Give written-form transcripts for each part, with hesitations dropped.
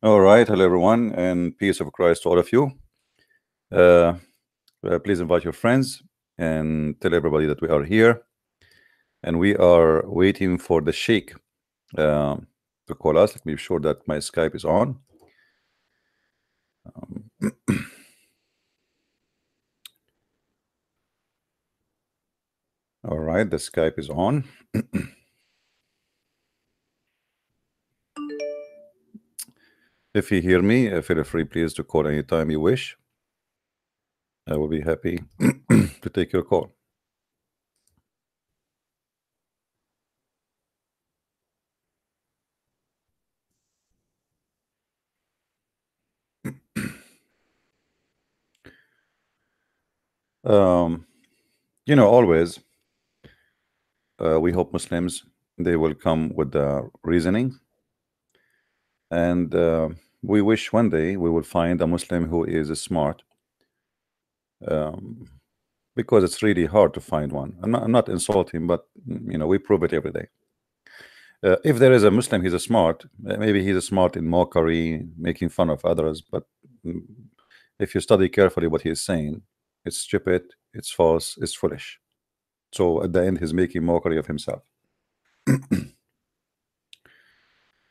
All right, hello everyone, and peace of Christ to all of you. Uh, Please invite your friends and tell everybody that we are here, and we are waiting for the Sheikh uh, to call us. Let me be sure that my Skype is on. All right, the Skype is on. If you hear me, feel free, please, to call anytime you wish. I will be happy to take your call. Um, always we hope Muslims they will come with the reasoning, and we wish one day we will find a Muslim who is smart, um, because it's really hard to find one. I'm not insulting, but we prove it every day. If there is a Muslim, he's a smart. Maybe he's a smart in mockery, making fun of others. But mm, if you study carefully what he is saying, it's stupid, it's false, it's foolish. So at the end, he's making mockery of himself.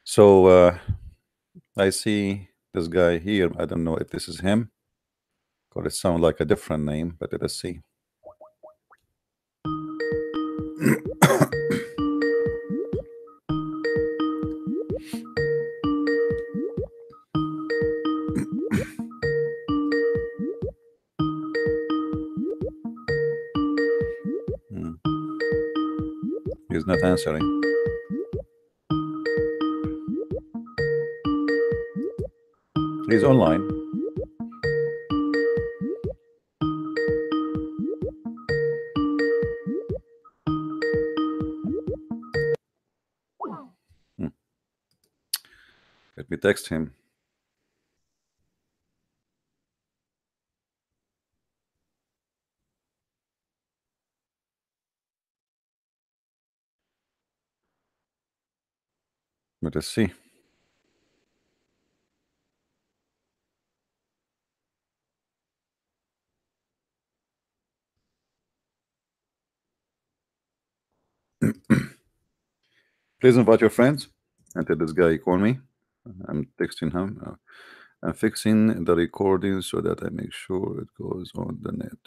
So I see this guy here. I don't know if this is him, because it sounds like a different name, but let us see. Hmm. He's not answering. He's online. Hmm. Let me text him. Let us see. Please invite your friends until this guy call me. I'm texting him. I'm fixing the recording so that I make sure it goes on the net.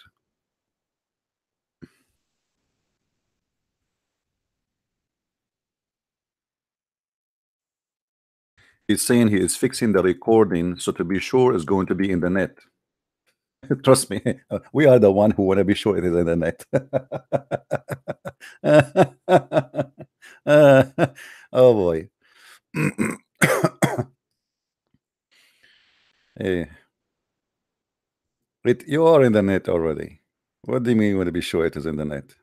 He's saying he is fixing the recording so to be sure it's going to be in the net. Trust me, we are the one who want to be sure it is in the net. Oh boy. Hey, you are in the net already. What do you mean you want to be sure it is in the net?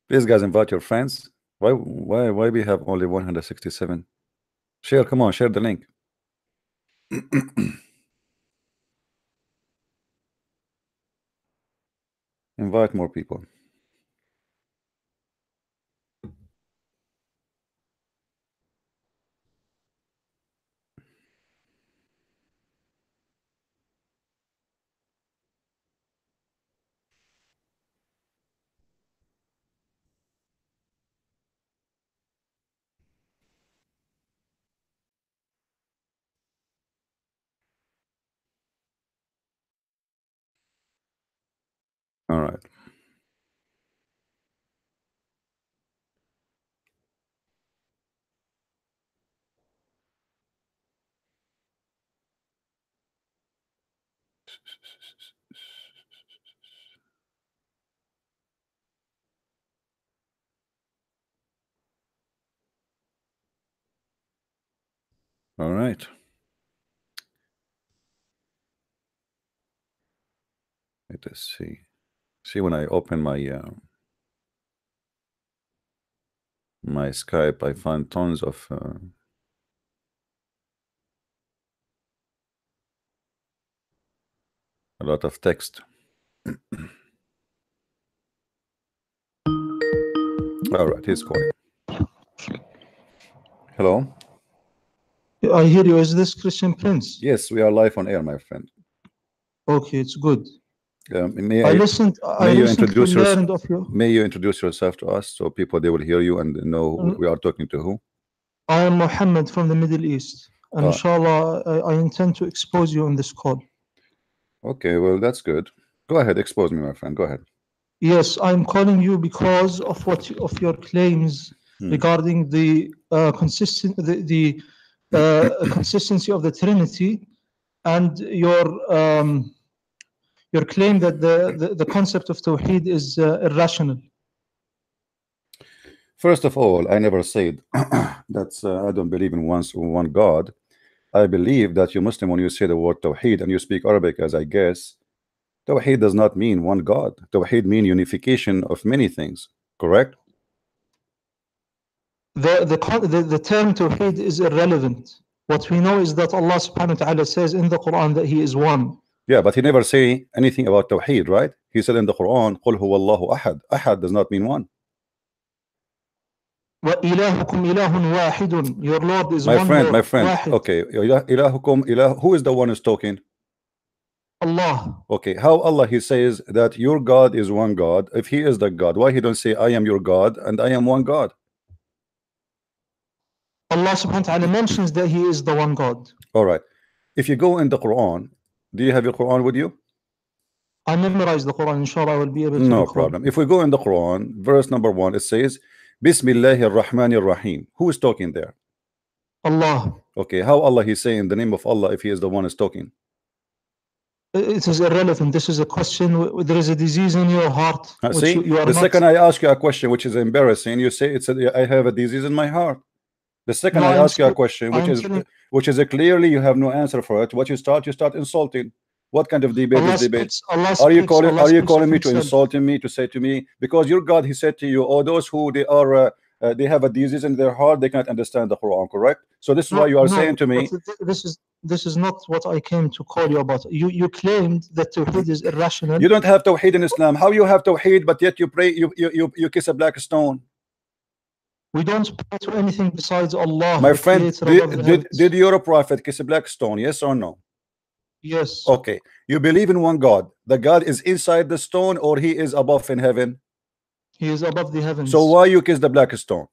Please, guys, invite your friends. Why we have only 167? Share, come on, share the link. Invite more people. All right. All right. Let us see. See, when I open my Skype, I find tons of a lot of text. All right, he's calling. Hello. I hear you. Is this Christian Prince? Yes, we are live on air, my friend. Okay, it's good. May I recently learned of you. May you introduce yourself to us so people they will hear you and know we are talking to who? I am Muhammad from the Middle East, and inshallah, I intend to expose you on this call. Okay, well that's good. Go ahead, expose me, my friend. Go ahead. Yes, I'm calling you because of your claims regarding the consistency of the Trinity, and your claim that the concept of Tawheed is irrational. First of all, I never said that I don't believe in one God. I believe that you Muslim, when you say the word Tawheed and you speak Arabic, as I guess, Tawheed does not mean one God. Tawheed means unification of many things, correct? The term Tawheed is irrelevant. What we know is that Allah subhanahu wa ta'ala says in the Quran that He is one. Yeah, but He never say anything about Tawheed, right? He said in the Quran, قُلْ هُوَ اللَّهُ أَحَدٌ. Ahad does not mean one. وَإِلَهُكُمْ إِلَهٌ وَاحِدٌ. Your Lord is one Lord. My friend. واحد. Okay, إِلَهُكُمْ إِلَهُ. Who is the one who's talking? Allah. Okay, how Allah He says that your God is one God? If He is the God, why He don't say I am your God and I am one God? Allah subhanahu wa ta'ala mentions that He is the one God. All right. If you go in the Quran, do you have your Quran with you? I memorized the Quran, inshallah I will be able to No recall. problem. If we go in the Quran, verse number 1, it says Bismillahir Rahmanir Rahim. Who is talking there? Allah. Okay, how Allah He's saying the name of Allah if He is the one is talking? It is irrelevant. This is a question. There is a disease in your heart. See, you are the not... second I ask you a question which is embarrassing, you say it's I have a disease in my heart. The second I ask you a question which is clearly you have no answer for it, what you start insulting. What kind of debate is debate? Are you calling me to insulting me, to say to me, because your God He said to you, oh, those who they are they have a disease in their heart, they can't understand the Quran, correct? So this is why you are saying to me, this is not what I came to call you about. You claimed that Tawheed is irrational. You don't have Tawheed in Islam. How you have Tawheed but yet you pray, you kiss a black stone? We don't pray to anything besides Allah. My friend, did your prophet kiss a black stone? Yes or no? Yes. Okay. You believe in one God. The God is inside the stone or He is above in heaven? He is above the heavens. So why you kiss the black stone?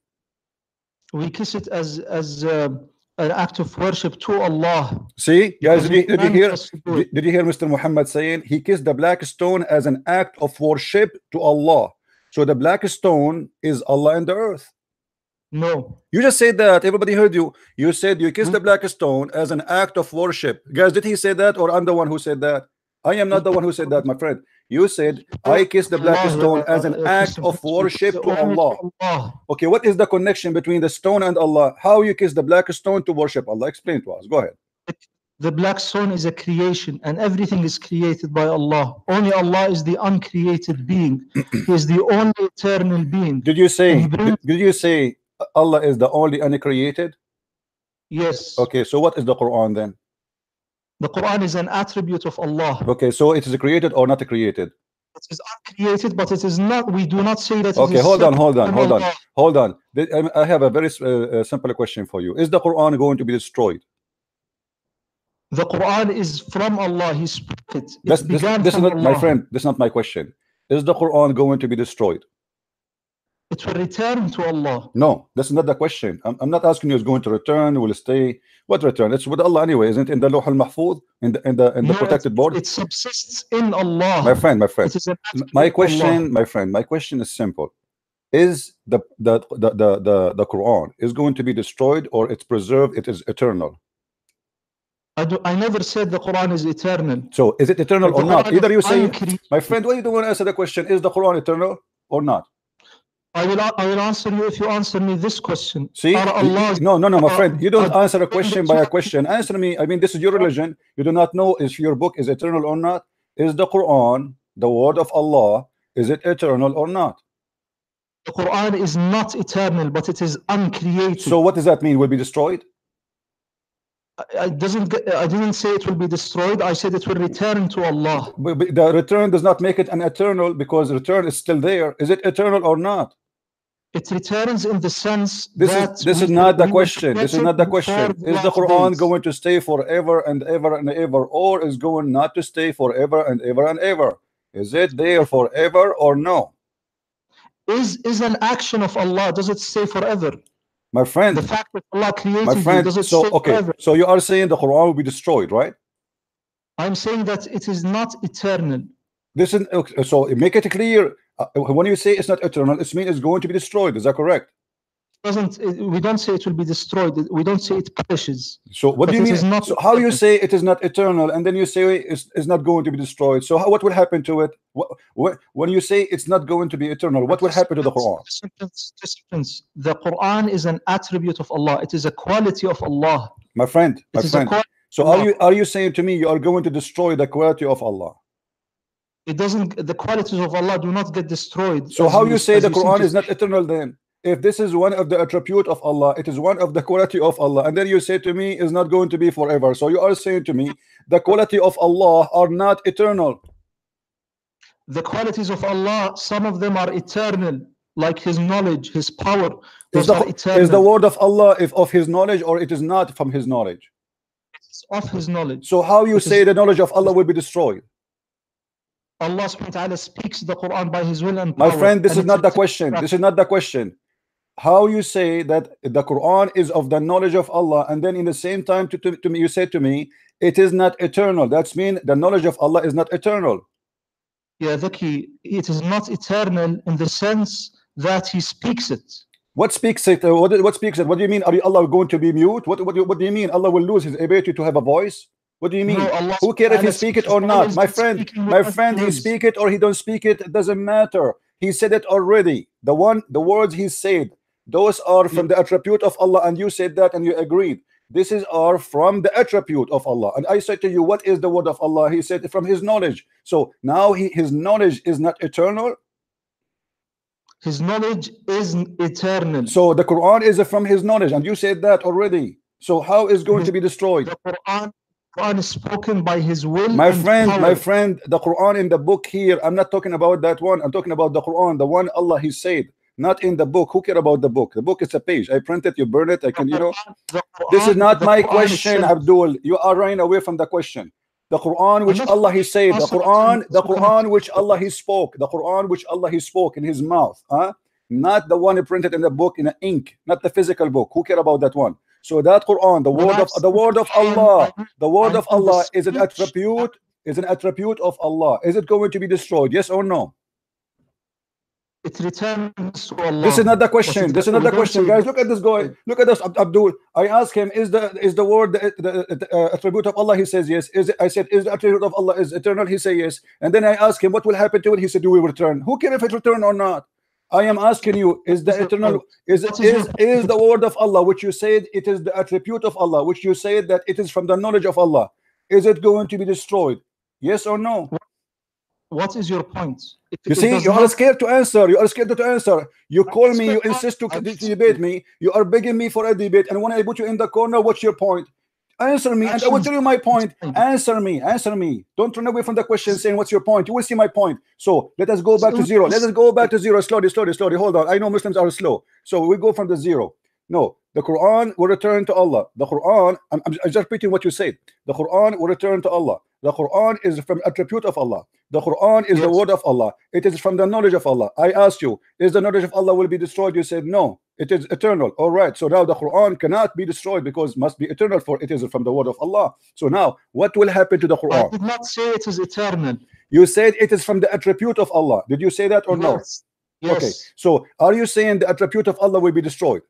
We kiss it as an act of worship to Allah. See, guys, did you hear Mr. Muhammad saying he kissed the black stone as an act of worship to Allah? So the black stone is Allah in the earth. No. You just said that. Everybody heard you. You said you kissed the black stone as an act of worship. Guys, did he say that or I'm the one who said that? I am not the one who said that, my friend. You said I kissed the black stone as an act of worship to Allah. Okay, what is the connection between the stone and Allah? How you kiss the black stone to worship Allah? Explain to us. Go ahead. The black stone is a creation and everything is created by Allah. Only Allah is the uncreated being. He is the only eternal being. Did you say Allah is the only uncreated? Yes. Okay, so what is the Quran then? The Quran is an attribute of Allah. Okay, so it is created or not created? It is uncreated, but it is not. We do not say that. Okay, hold on. I have a very simple question for you. Is the Quran going to be destroyed? The Quran is from Allah. He spoke it. This is not, my friend. This is not my question. Is the Quran going to be destroyed? It will return to Allah. No, that's not the question. I'm not asking you it's going to return, will stay. What return? It's with Allah anyway, isn't it? In the Lawh al-Mahfuz, in the protected board. It subsists in Allah. My friend. My question is simple. Is the Quran is going to be destroyed or it's preserved? It is eternal. I never said the Quran is eternal. So is it eternal or not? Either you say, my friend, why you don't want to answer the question? Is the Quran eternal or not? I will answer you if you answer me this question. See, no, my friend, you don't answer a question by a question. Answer me. I mean, this is your religion. You do not know if your book is eternal or not. Is the Quran the word of Allah? Is it eternal or not? The Quran is not eternal, but it is uncreated. So what does that mean? Will be destroyed? I didn't say it will be destroyed. I said it will return to Allah. But the return does not make it an eternal because return is still there. Is it eternal or not? It returns in the sense This that is not the we will question. This get is it not the before question. the Is the last Quran days. going to stay forever and ever and ever, or is going not to stay forever and ever and ever? Is it there forever or no? Is an action of Allah, does it stay forever? My The friend, fact that Allah my created you, friend. does it So stay okay, forever? so you are saying the Quran will be destroyed, right? I'm saying that it is not eternal. This is okay, so make it clear. When you say it's not eternal, it means it's going to be destroyed. Is that correct? We don't say it will be destroyed. We don't say it perishes. So what do But you it mean? is not So how you eternal. say it is not eternal, and then you say it's not going to be destroyed? So what will happen to it? When you say it's not going to be eternal, what will happen to the Quran? The Quran is an attribute of Allah. It is a quality of Allah. My friend, my It is a friend. quality So of Allah. are you saying to me you are going to destroy the quality of Allah? It doesn't. The qualities of Allah do not get destroyed. So how you say as the you seem Quran to is not say. eternal then? If this is one of the attribute of Allah, it is one of the quality of Allah, and then you say to me is not going to be forever. So you are saying to me the quality of Allah are not eternal. The qualities of Allah, some of them are eternal, like His knowledge, His power. Is Those are eternal. the word of Allah if of His knowledge, or it is not from His knowledge? It's of His knowledge. So how you say the knowledge of Allah will be destroyed? Allah subhanahu wa ta'ala speaks the Quran by His will and My power. friend, this and is not the question. This is not the question. How you say that the Quran is of the knowledge of Allah, and then in the same time to me you say to me it is not eternal. That's mean the knowledge of Allah is not eternal. Yeah, Zaki, it is not eternal in the sense that He speaks it. What speaks it? What speaks it? What do you mean? Are Allah going to be mute? What do you mean? Allah will lose His ability to have a voice? What do you mean? No, Who cares if He speak it or not? My friend, He speak it or He don't speak it, it doesn't matter. He said it already. The words He said, those are from the attribute of Allah, and you said that and you agreed. This is are from the attribute of Allah. And I said to you, what is the word of Allah? He said from His knowledge. So now His knowledge is not eternal. His knowledge is eternal. So the Quran is from His knowledge, and you said that already. So how is going to be destroyed? The Quran is spoken by His will. My and friend, power. my friend, the Quran in the book here, I'm not talking about that one. I'm talking about the Quran, the one Allah He said, not in the book. Who care about the book? The book is a page. I print it, you burn it. I can, you know. This is not my question, Abdul. You are running away from the question. The Quran which Allah He said, the Quran which Allah He spoke, the Quran which Allah He spoke in His mouth, not the one printed in the book in ink, not the physical book. Who care about that one? So that Quran, the word of Allah, the word of Allah is an attribute of Allah. Is it going to be destroyed? Yes or no? It returns to Allah. This is not the question. This is not the question, guys. Look at this guy. Look at this, Abdul. I asked him, is the word the attribute of Allah? He says yes. I said, is the attribute of Allah is eternal? He said yes. And then I asked him, what will happen to it? He said, do we return? Who cares if it return or not? I am asking you, is the eternal, is the word of Allah, which you said it is the attribute of Allah, which you said that it is from the knowledge of Allah, is it going to be destroyed? Yes or no? What is your point? You see, you are scared to answer. You are scared to answer. You call me, you insist to debate me. You are begging me for a debate, and when I put you in the corner, what's your point? Answer me, and I will tell you my point. Answer me, answer me. Don't run away from the question saying what's your point. You will see my point. So let us go back to zero. Let us go back to zero. Slowly. Hold on. I know Muslims are slow. So we go from the zero. No, the Quran will return to Allah. The Quran, I'm just repeating what you said. The Quran will return to Allah. The Quran is from attribute of Allah. The Quran is the word of Allah. It is from the knowledge of Allah. I asked you, is the knowledge of Allah will be destroyed? You said no, it is eternal. All right, so now the Quran cannot be destroyed because must be eternal, for it is from the word of Allah. So now what will happen to the Quran? I did not say it is eternal. You said it is from the attribute of Allah. Did you say that or no? Yes. Okay, so are you saying the attribute of Allah will be destroyed?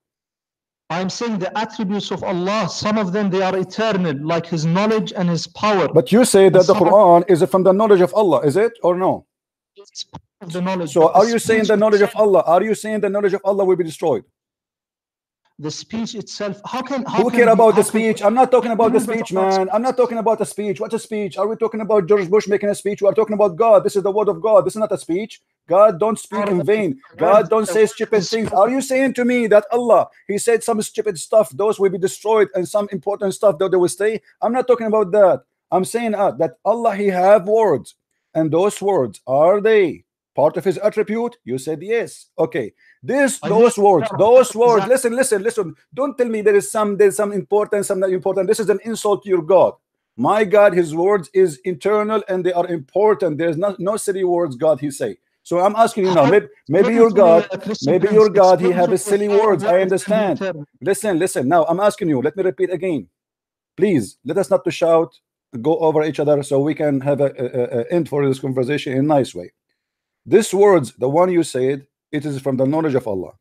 I'm saying the attributes of Allah, some of them they are eternal, like His knowledge and His power. But you say that the Quran is from the knowledge of Allah, is it or no? It's part of the knowledge. So are you saying the knowledge of Allah? Are you saying the knowledge of Allah will be destroyed? The speech itself. Who care about the speech? I'm not talking about the speech, man. I'm not talking about the speech. What's a speech? Are we talking about George Bush making a speech? We are talking about God. This is the word of God. This is not a speech. God don't speak in vain. God don't say stupid things. Are you saying to me that Allah, He said some stupid stuff, those will be destroyed, and some important stuff that they will stay? I'm not talking about that. I'm saying that Allah, He have words, and those words, are they part of his attribute? You said yes. Okay. Those words, listen. Don't tell me there's some important, some not important. This is an insult to your God. My God, his words is internal and they are important. There's no silly words God he say. So I'm asking you now, maybe your God, he have a silly words. I understand. Listen. Now I'm asking you, let me repeat again. Please, let us not to shout, go over each other, so we can have a end for this conversation in a nice way. This words, the one you said, it is from the knowledge of Allah.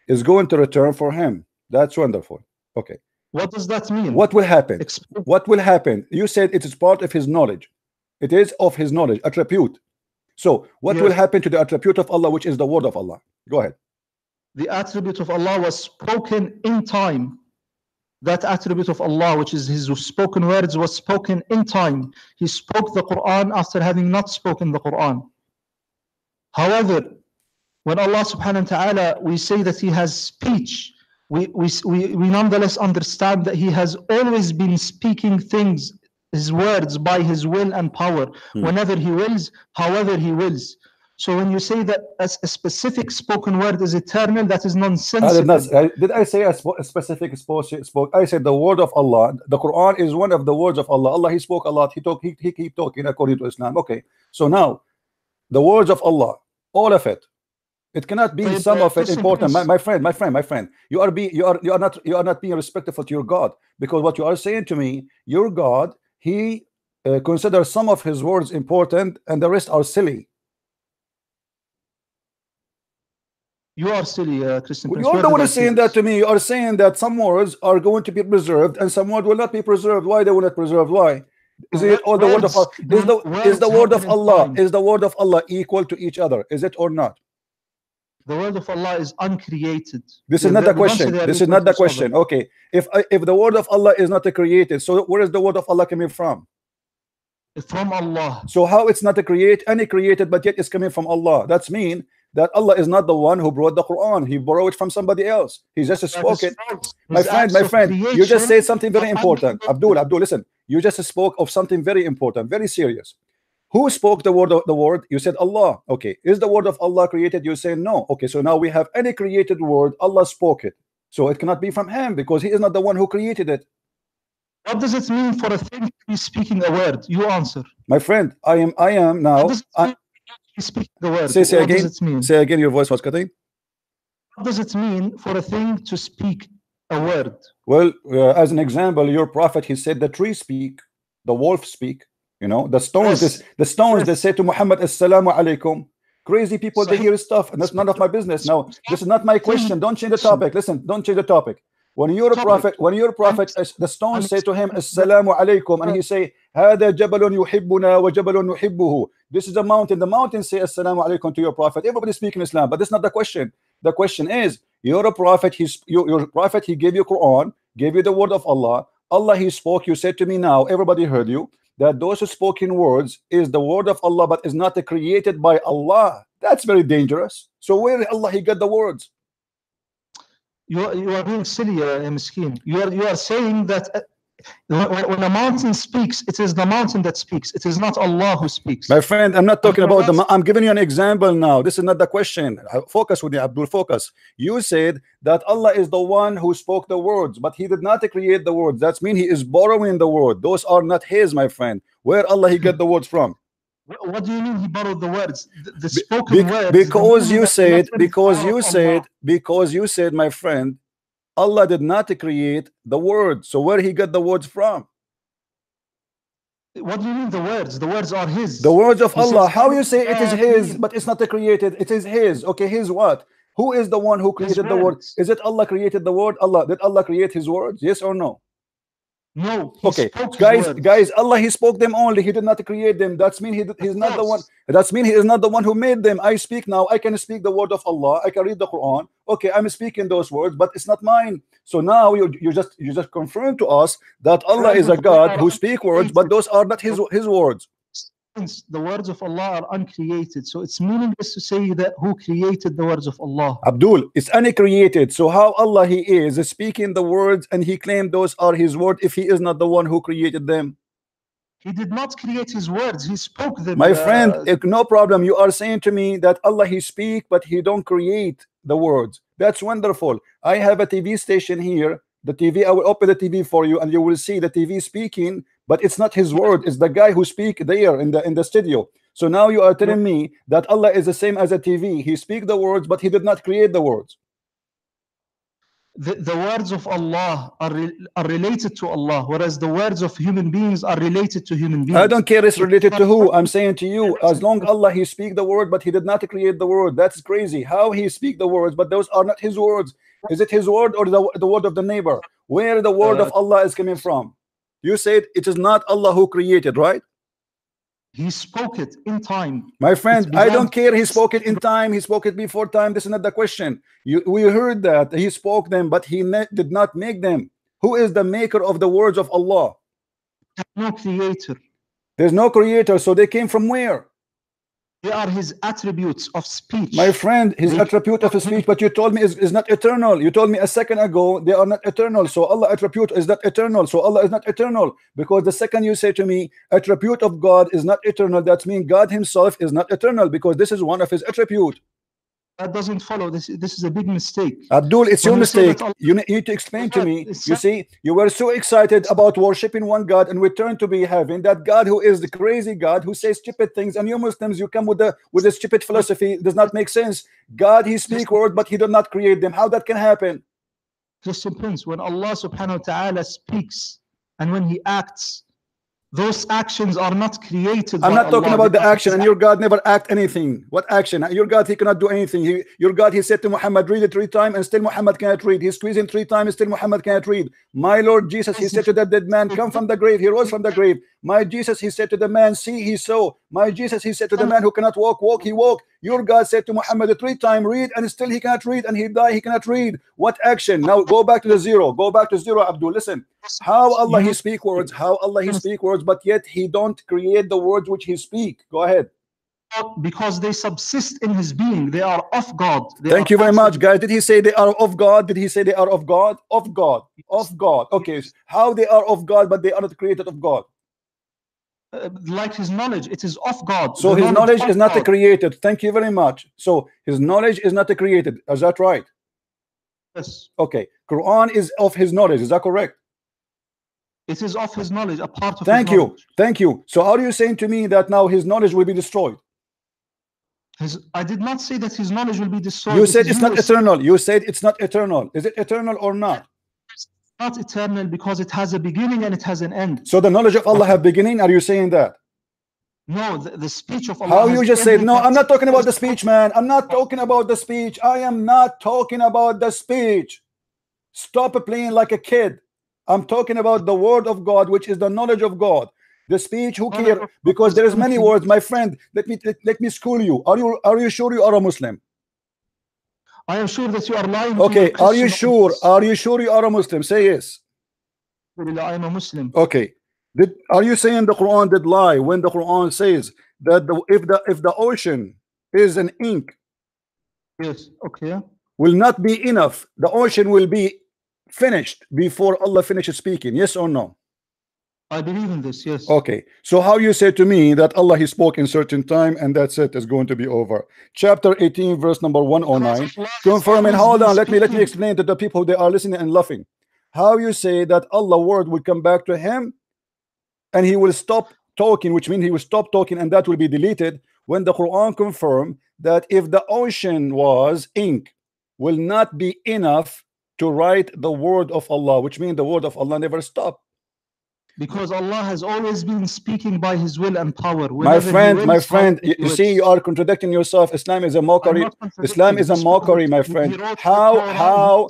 Is going to return for him. That's wonderful. Okay. What does that mean? What will happen? What will happen? You said it is part of his knowledge. It is of his knowledge, attribute. So what will happen to the attribute of Allah, which is the word of Allah? Go ahead. The attribute of Allah was spoken in time. That attribute of Allah, which is his spoken words, was spoken in time. He spoke the Quran after having not spoken the Quran. However, when Allah subhanahu wa ta'ala, we say that he has speech, we nonetheless understand that he has always been speaking things, his words, by his will and power, whenever he wills, however he wills. So when you say that a specific spoken word is eternal, that is nonsensical. Did I say a specific spoke? I said the word of Allah. The Quran is one of the words of Allah. Allah, he spoke a lot. He keep talking according to Islam. Okay. So now, the words of Allah, all of it. It cannot be some of it important. My friend. You are not being respectful to your God, because what you are saying to me, your God, he considers some of his words important and the rest are silly. You are silly, Christian. You are the one saying that to me. You are saying that some words are going to be preserved and some words will not be preserved. Why they will not preserved? Why? Is it all the word of Allah? Is the word of Allah? Is the word of Allah equal to each other? Is it or not? The word of Allah is uncreated. This is not the question. This is not the question. Okay. If the word of Allah is not created, so where is the word of Allah coming from? From Allah. So how it's not created, but yet it's coming from Allah? That's mean that Allah is not the one who brought the Quran. He borrowed it from somebody else. He just spoke it. My friend, you just said something very important. Abdul, listen. You just spoke of something very important, very serious. Who spoke the word? You said Allah. Okay. Is the word of Allah created? You say no. Okay. So now we have any created word. Allah spoke it. So it cannot be from him because he is not the one who created it. What does it mean for a thing to be speaking a word? You answer. My friend, I am now. Speak the word. Say again. What does it mean? Say again. Your voice was cutting. What does it mean for a thing to speak a word? Well, as an example, your prophet, he said the tree speak, the wolf speak. You know, the stones. Yes. The stones. Yes. They say to Muhammad, "Assalamu alaikum." Crazy people, they hear stuff, and that's none of my business. Now, this is not my question. Don't change the topic. Listen, don't change the topic. When you're a prophet, the stones say to him, "Assalamu alaikum," and he say, "Hada jabalun yuhibbuna wa jabalun nuhibbuhu." This is a mountain. The mountain say, "Assalamu alaikum" to your prophet. Everybody speaking Islam, but that's not the question. The question is, you're a prophet. Your prophet. He gave you Quran, gave you the word of Allah. Allah, he spoke. You said to me now, everybody heard you, that those spoken words is the word of Allah, but is not created by Allah. That's very dangerous. So where Allah he got the words? You are being silly, Miskin. You are saying that when a mountain speaks, it is the mountain that speaks. It is not Allah who speaks. My friend, I'm not talking about the. I'm giving you an example now. This is not the question. Focus with you, Abdul. Focus. You said that Allah is the one who spoke the words, but He did not create the words. That means He is borrowing the word. Those are not His, my friend. Where Allah He get the words from? What do you mean He borrowed the words? The spoken words. Because you said, my friend, Allah did not create the words. So where He got the words from? What do you mean the words? The words are His. The words of Allah. How you say it is His, but it's not created? It is His. Okay, His what? Who is the one who created the word? Is it Allah created the word? Allah. Did Allah create His words? Yes or no? No. Okay, guys, Allah He spoke them only. He did not create them. That's mean He's not the one. That's mean He is not the one who made them. I speak now. I can speak the word of Allah. I can read the Quran. Okay, I'm speaking those words, but it's not mine. So now you just confirm to us that Allah is a God who speak words, but those are not His words. The words of Allah are uncreated, so it's meaningless to say that who created the words of Allah. Abdul, it's uncreated. So how Allah He is speaking the words and He claimed those are His word if He is not the one who created them? He did not create his words. He spoke them. My friend, no problem. You are saying to me that Allah, he speak, but he don't create the words. That's wonderful. I have a TV station here. The TV, I will open the TV for you, and you will see the TV speaking, but it's not his word. It's the guy who speak there in the studio. So now you are telling me that Allah is the same as a TV. He speak the words, but he did not create the words. The words of Allah are related to Allah, whereas the words of human beings are related to human beings. I don't care it's related to who. I'm saying to you, as long Allah, he speak the word, but he did not create the word. That's crazy. How he speak the words, but those are not his words. Is it his word or the word of the neighbor? Where the word of Allah is coming from? You said it is not Allah who created, right? He spoke it in time. My friend, I don't care. He spoke it in time. He spoke it before time. This is not the question. We heard that he spoke them, but he did not make them. Who is the maker of the words of Allah? No creator. There's no creator. So they came from where? They are his attributes of speech. My friend, his attribute of speech, but you told me is not eternal. You told me a second ago they are not eternal. So Allah attribute is not eternal. So Allah is not eternal. Because the second you say to me, attribute of God is not eternal, that means God himself is not eternal, because this is one of his attribute. That doesn't follow. This is a big mistake. Abdul, it's your mistake. You need to explain to me. You see, you were so excited about worshiping one God, and we turn to be having that God who is the crazy God who says stupid things, and you Muslims, you come with the stupid philosophy. It does not make sense. God, he speak words, but he did not create them. How that can happen? Christian Prince, when Allah subhanahu wa ta'ala speaks and when he acts, those actions are not created. I'm not talking about the action, and your God never act anything. What action? Your God, he cannot do anything. Your God, he said to Muhammad, read it 3 times, and still Muhammad cannot read. He squeezed him 3 times, and still Muhammad cannot read. My Lord Jesus, he said to that dead man, come from the grave. He rose from the grave. My Jesus, he said to the man, see, he saw. My Jesus, he said to the man who cannot walk, walk, he walked. Your God said to Muhammad 3 times, read, and still he cannot read, and he died, he cannot read. What action? Now go back to the zero. Go back to zero, Abdul. Listen. How Allah he speak words, how Allah he speak words, but yet he don't create the words which he speak. Go ahead. Because they subsist in his being. They are of God. Thank you very much, guys. Did he say they are of God? Did he say they are of God? Of God. Of God. Okay. How they are of God, but they are not created of God? Like his knowledge, it is of God. So his knowledge is not created. Thank you very much. So his knowledge is not created. Is that right? Yes. Okay. Quran is of his knowledge. Is that correct? It is of his knowledge, a part of Thank his knowledge. you. Thank you. So are you saying to me that now his knowledge will be destroyed? I did not say that his knowledge will be destroyed. You said it's not eternal. You said it's not eternal. Is it eternal or not? It's not eternal because it has a beginning and it has an end. So the knowledge of Allah have beginning? Are you saying that? No, the speech of Allah. How you just said, no, I'm not talking about the speech, man. I'm not talking about the speech. I am not talking about the speech. Stop playing like a kid. I'm talking about the word of God, which is the knowledge of God. The speech, who care? Because there is many words, my friend. Let me school you. Are you sure you are a Muslim? I am sure that you are lying. Okay, are you sure? Are you sure you are a Muslim? Say yes. I am a Muslim. Okay. Are you saying the Quran did lie when the Quran says that if the ocean is an ink, yes, okay, will not be enough, the ocean will be finished before Allah finishes speaking? Yes or no? I believe in this. Yes. Okay. So how you say to me that Allah he spoke in certain time and that's it, is going to be over? Chapter 18 verse number 109 confirming. Hold on, let me explain to the people, they are listening and laughing. How you say that Allah word will come back to him and he will stop talking, which means he will stop talking and that will be deleted, when the Quran confirmed that if the ocean was ink, will not be enough to write the word of Allah, which means the word of Allah never stopped. Because Allah has always been speaking by his will and power. My friend, you see, you are contradicting yourself. Islam is a mockery. Islam is a mockery, my friend. How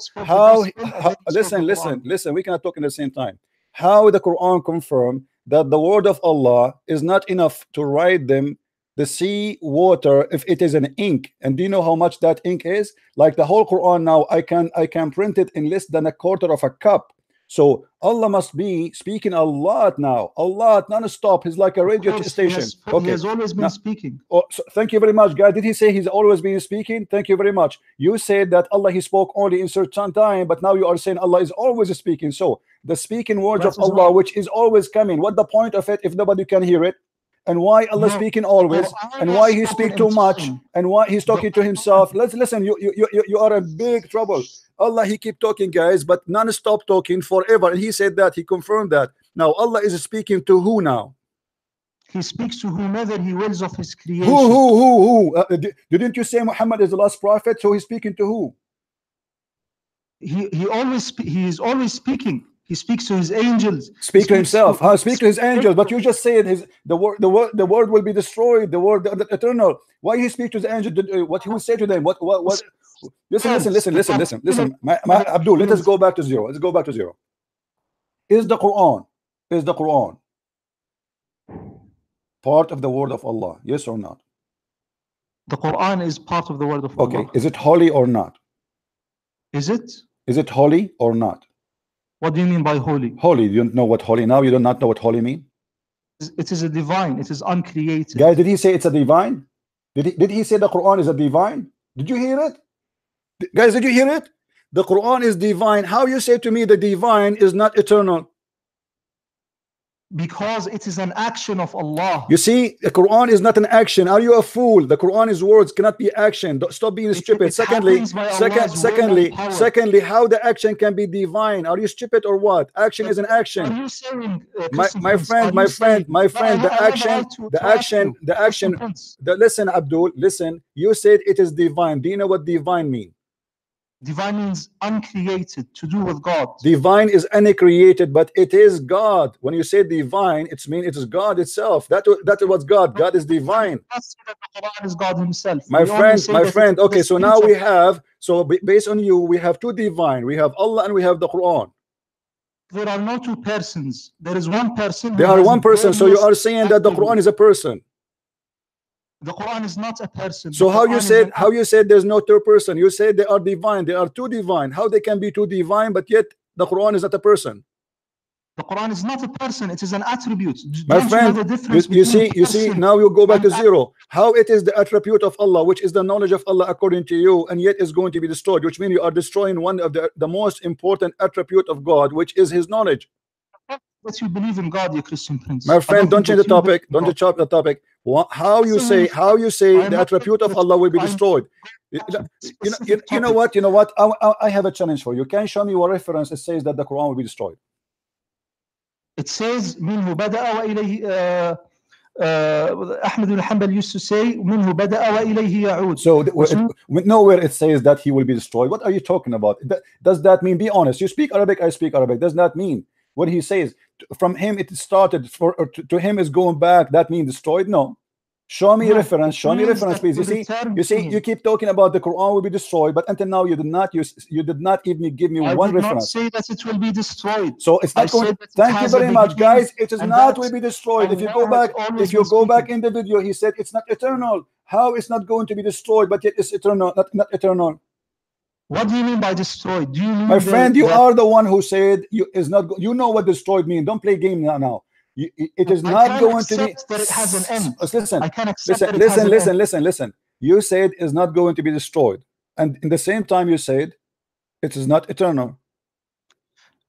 listen, we cannot talk in the same time. How the Quran confirmed that the word of Allah is not enough to write them the sea water if it is an ink? And do you know how much that ink is? Like the whole Quran now, I can print it in less than a quarter of a cup. So Allah must be speaking a lot now, a lot, non-stop. He's like a radio station. He has always been speaking. Oh, so thank you very much, guys. Did he say he's always been speaking? Thank you very much. You said that Allah, he spoke only in certain time, but now you are saying Allah is always speaking. So the speaking words of Allah, which is always coming, what the point of it if nobody can hear it? And why Allah speaking always, and why he speak too much, and why he's talking to himself? Let's listen. You are in big trouble. Allah, he keep talking, guys, but non-stop talking forever. And he said that, he confirmed that. Now Allah is speaking to who now? He speaks to whomever he wills of his creation. Who? Didn't you say Muhammad is the last prophet? So he's speaking to who? He is always speaking. He speaks to his angels. Speak to himself. Speak to his angels. But you just said the word will be destroyed. The word, the eternal. Why he speak to the angel? What he will say to them? What? Listen. Abdul, let us go back to zero. Let's go back to zero. Is the Quran part of the word of Allah? Yes or not? The Quran is part of the word of Allah. Okay. Is it holy or not? Is it? Is it holy or not? What do you mean by holy? Holy. You don't know what holy now? You do not know what holy mean? It is a divine. It is uncreated. Guys, did he say it's a divine? Did he say the Quran is a divine? Did you hear it? Guys, did you hear it? The Quran is divine. How you say to me the divine is not eternal? Because it is an action of Allah. You see, the Quran is not an action. Are you a fool? The Quran is words, cannot be action. Stop being stupid. Secondly, how the action can be divine? Are you stupid or what? Action is an action. Are you saying, my friend, the action. Listen, Abdul, listen. You said it is divine. Do you know what divine means? Divine means uncreated, to do with God. Divine is uncreated, but it is God. When you say divine, it means it is God itself. That is what God. God is divine. The Quran is God Himself. My friend. Okay, so now we have. So based on you, we have two divine. We have Allah and we have the Quran. There are no two persons. There is one person. There are one person. So you are saying that the Quran is a person. The Quran is not a person. So how you said there's no third person? You said they are divine. They are two divine. How they can be two divine, but yet the Quran is not a person? The Quran is not a person. It is an attribute. My friend, you see, now you go back to zero. How it is the attribute of Allah, which is the knowledge of Allah according to you, and yet is going to be destroyed, which means you are destroying one of the most important attribute of God, which is His knowledge. But you believe in God, you Christian prince. My friend, don't change the topic. Don't change the topic. How you say the attribute of Allah will be destroyed? You know what? I have a challenge for you. Can you show me what reference it says that the Quran will be destroyed? It says منه بدأ وإليه Ahmad al-Hanbal used to say منه بدأ وإليه يعود. So nowhere it says that he will be destroyed. What are you talking about? Does that mean, be honest, you speak Arabic, I speak Arabic, does that mean what he says from him it started to him is going back, that means destroyed? No. Show me reference, please. You see, you keep talking about the Quran will be destroyed, but until now you did not even give me one reference. I did not say that it will be destroyed. So it's not going. Thank you very much, guys. It is not will be destroyed. If you go back in the video, he said it's not eternal. How it's not going to be destroyed, but yet it's eternal, not eternal? What do you mean by destroyed? Do you mean, my friend, you are the one who said is not. You know what destroyed means. Don't play game now. It is not going to be. That it has an end. Listen, I can accept that it has an end. listen. You said it's not going to be destroyed, and in the same time you said it is not eternal.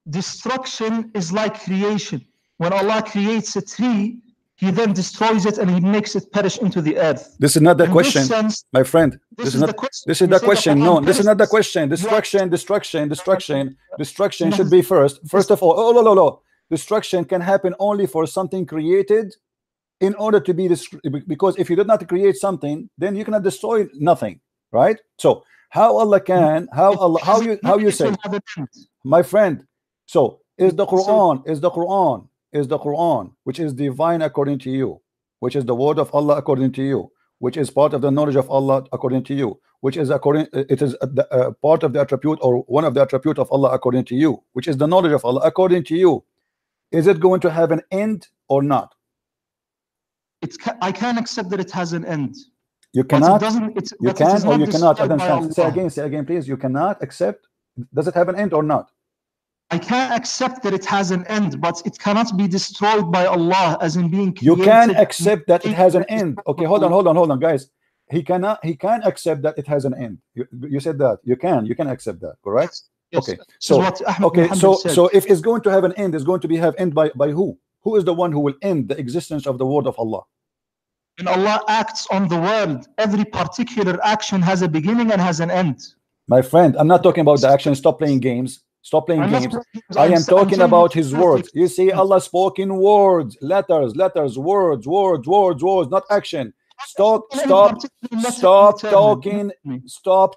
Destruction is like creation. When Allah creates a tree, He then destroys it and He makes it perish into the earth. This is not the question, my friend. This is the question. No, this is not the question. Destruction should be first. First of all, no. Destruction can happen only for something created in order to be destroyed, because if you did not create something, then you cannot destroy nothing, right? So how Allah can, how you say, my friend, so is the Quran, which is divine according to you, which is the word of Allah according to you, which is part of the knowledge of Allah according to you, which is part of the attribute or one of the attribute of Allah according to you, which is the knowledge of Allah according to you. Is it going to have an end or not? I can accept that it has an end. You cannot. You can or you cannot. Say again, please. You cannot accept. Does it have an end or not? I can't accept that it has an end, but it cannot be destroyed by Allah, as in being created. You can accept that it has an end. Okay, hold on, guys. He can accept that it has an end. You said that. You can accept that, correct? Yes. Okay. So so if it's going to have an end, it's going to be have end by who? Who is the one who will end the existence of the word of Allah? When Allah acts on the world, every particular action has a beginning and has an end. My friend, I'm not talking about the action. Stop playing games. Stop playing games. I am talking about his words. You see, Allah spoke in words, letters, words, not action. Stop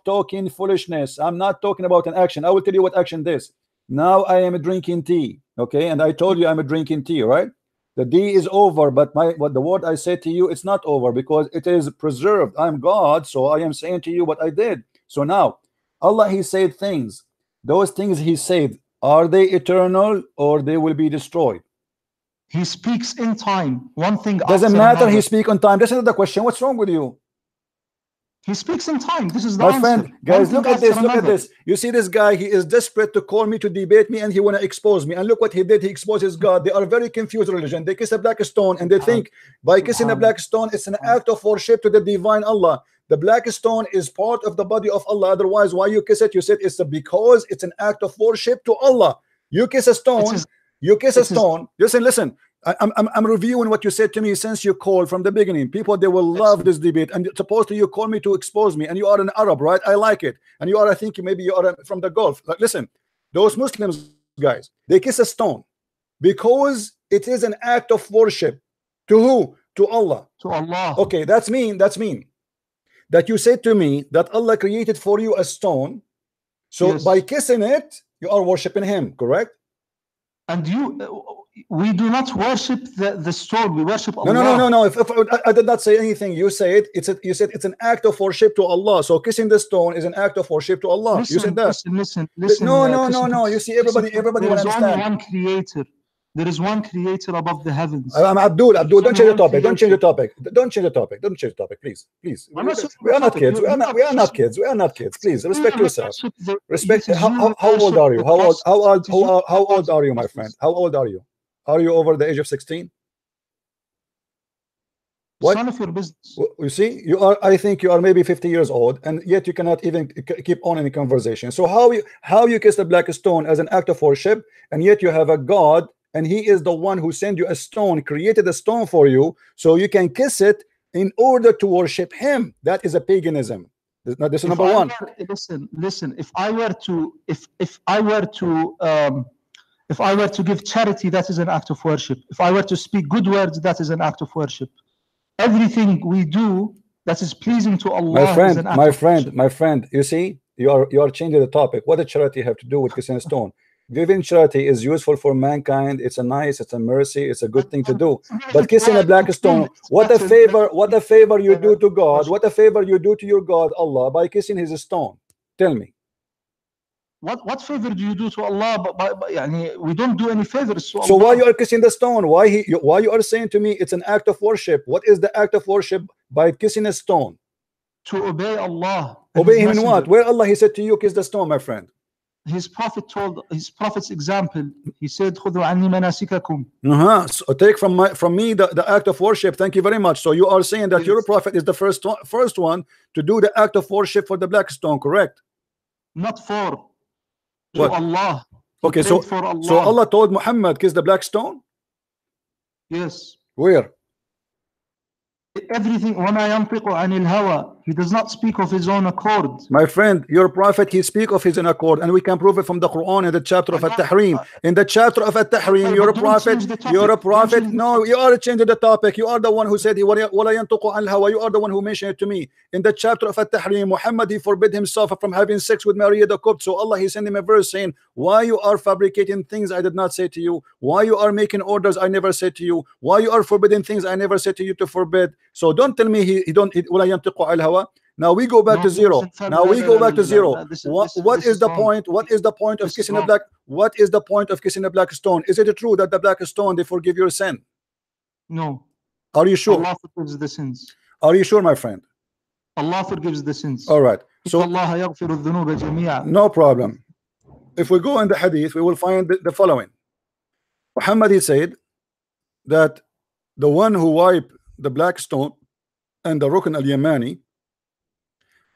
talking foolishness. I'm not talking about an action. I will tell you what action this. Now I am drinking tea, okay, and I told you I'm drinking tea, right? The D is over, but the word I said to you, it's not over because it is preserved. I'm God, so I am saying to you what I did. So now Allah, he said things. Those things he said, are they eternal or they will be destroyed? He speaks in time. One thing doesn't matter. He speaks on time. That's another question. What's wrong with you? He speaks in time. This is the my answer. Friend, guys, look at this. Look at this. You see this guy? He is desperate to call me to debate me, and he want to expose me. And look what he did. He exposes God. They are very confused religion. They kiss a black stone, and they think by kissing a black stone, it's an act of worship to the divine Allah. The black stone is part of the body of Allah. Otherwise, why you kiss it? You said it's because it's an act of worship to Allah. You kiss a stone. You kiss a stone. Listen. I'm reviewing what you said to me since you called from the beginning. People, they will love this debate. And supposedly you call me to expose me, and you are an Arab, right? I like it. And you are, I think maybe you are from the Gulf. Like, listen, those Muslims guys, they kiss a stone because it is an act of worship to who? To Allah. To Allah. Okay, that's mean that you said to me that Allah created for you a stone. So by kissing it, you are worshiping Him, correct? And we do not worship the stone. We worship Allah. No. If I did not say anything. You said you said it's an act of worship to Allah. So kissing the stone is an act of worship to Allah. You said that. Listen. No. You see, everybody will understand. There is only one creator. There is one creator above the heavens. I'm Abdul, don't change the topic. Don't change the topic. Please. We are not kids. We are not kids. Please respect yourself. Respect. How old are you? How old are you, my friend? How old are you? Are you over the age of 16? What? None of your business. You see, you are. I think you are maybe 50 years old, and yet you cannot even keep on in a conversation. So how you kiss the black stone as an act of worship, and yet you have a God, and He is the one who sent you a stone, created a stone for you, so you can kiss it in order to worship Him. That is a paganism. This is number one. Listen. If I were to give charity, that is an act of worship. If I were to speak good words, that is an act of worship. Everything we do that is pleasing to Allah is an act of worship. My friend, you see, you are changing the topic. What does charity have to do with kissing a stone? Giving charity is useful for mankind. It's a mercy. It's a good thing to do. But kissing a black stone, what a favor you do to God. What a favor you do to your God, Allah, by kissing His stone. Tell me. What favor do you do to Allah? We don't do any favors to Allah. So why you are kissing the stone? Why you are saying to me it's an act of worship? What is the act of worship by kissing a stone? To obey Allah. Obey Him in what? Where Allah He said to you, kiss the stone, my friend? His prophet's example. He said, "Khudhu anni manasikakum." So take from me the act of worship. Thank you very much. So you are saying that your prophet is the first one to do the act of worship for the black stone, correct? Not for. To Allah. Okay, so Allah told Muhammad kiss the black stone? Yes. Where? Everything. وَمَا يَنْطِقُ عَنِ الْهَوَى. He does not speak of his own accord. My friend, your prophet, he speak of his own accord, and we can prove it from the Quran in the chapter of At-Tahrim. In the chapter of At-Tahrim, your prophet. No, you are changing the topic. You are the one who said وَلَا يَنْطِقُ عَنِ الْهَوَى. You are the one who mentioned it to me. In the chapter of At-Tahrim, Muhammad, he forbid himself from having sex with Maria the Copt. So Allah, he sent him a verse saying, why you are fabricating things I did not say to you? Why you are making orders I never said to you? Why you are forbidding things I never said to you to forbid? So don't tell me he don't. Now we go back to zero. What is the point? What is the point of kissing a black? What is the point of kissing a black stone? Is it true that the black stone they forgive your sin? No. Are you sure? Allah forgives the sins. Are you sure, my friend? Allah forgives the sins. All right. So Allah yaghfiru dhunuba jami'a. No problem. if we go in the hadith, we will find the following. Muhammad, he said that the one who wiped the black stone and the Rukn al-Yamani,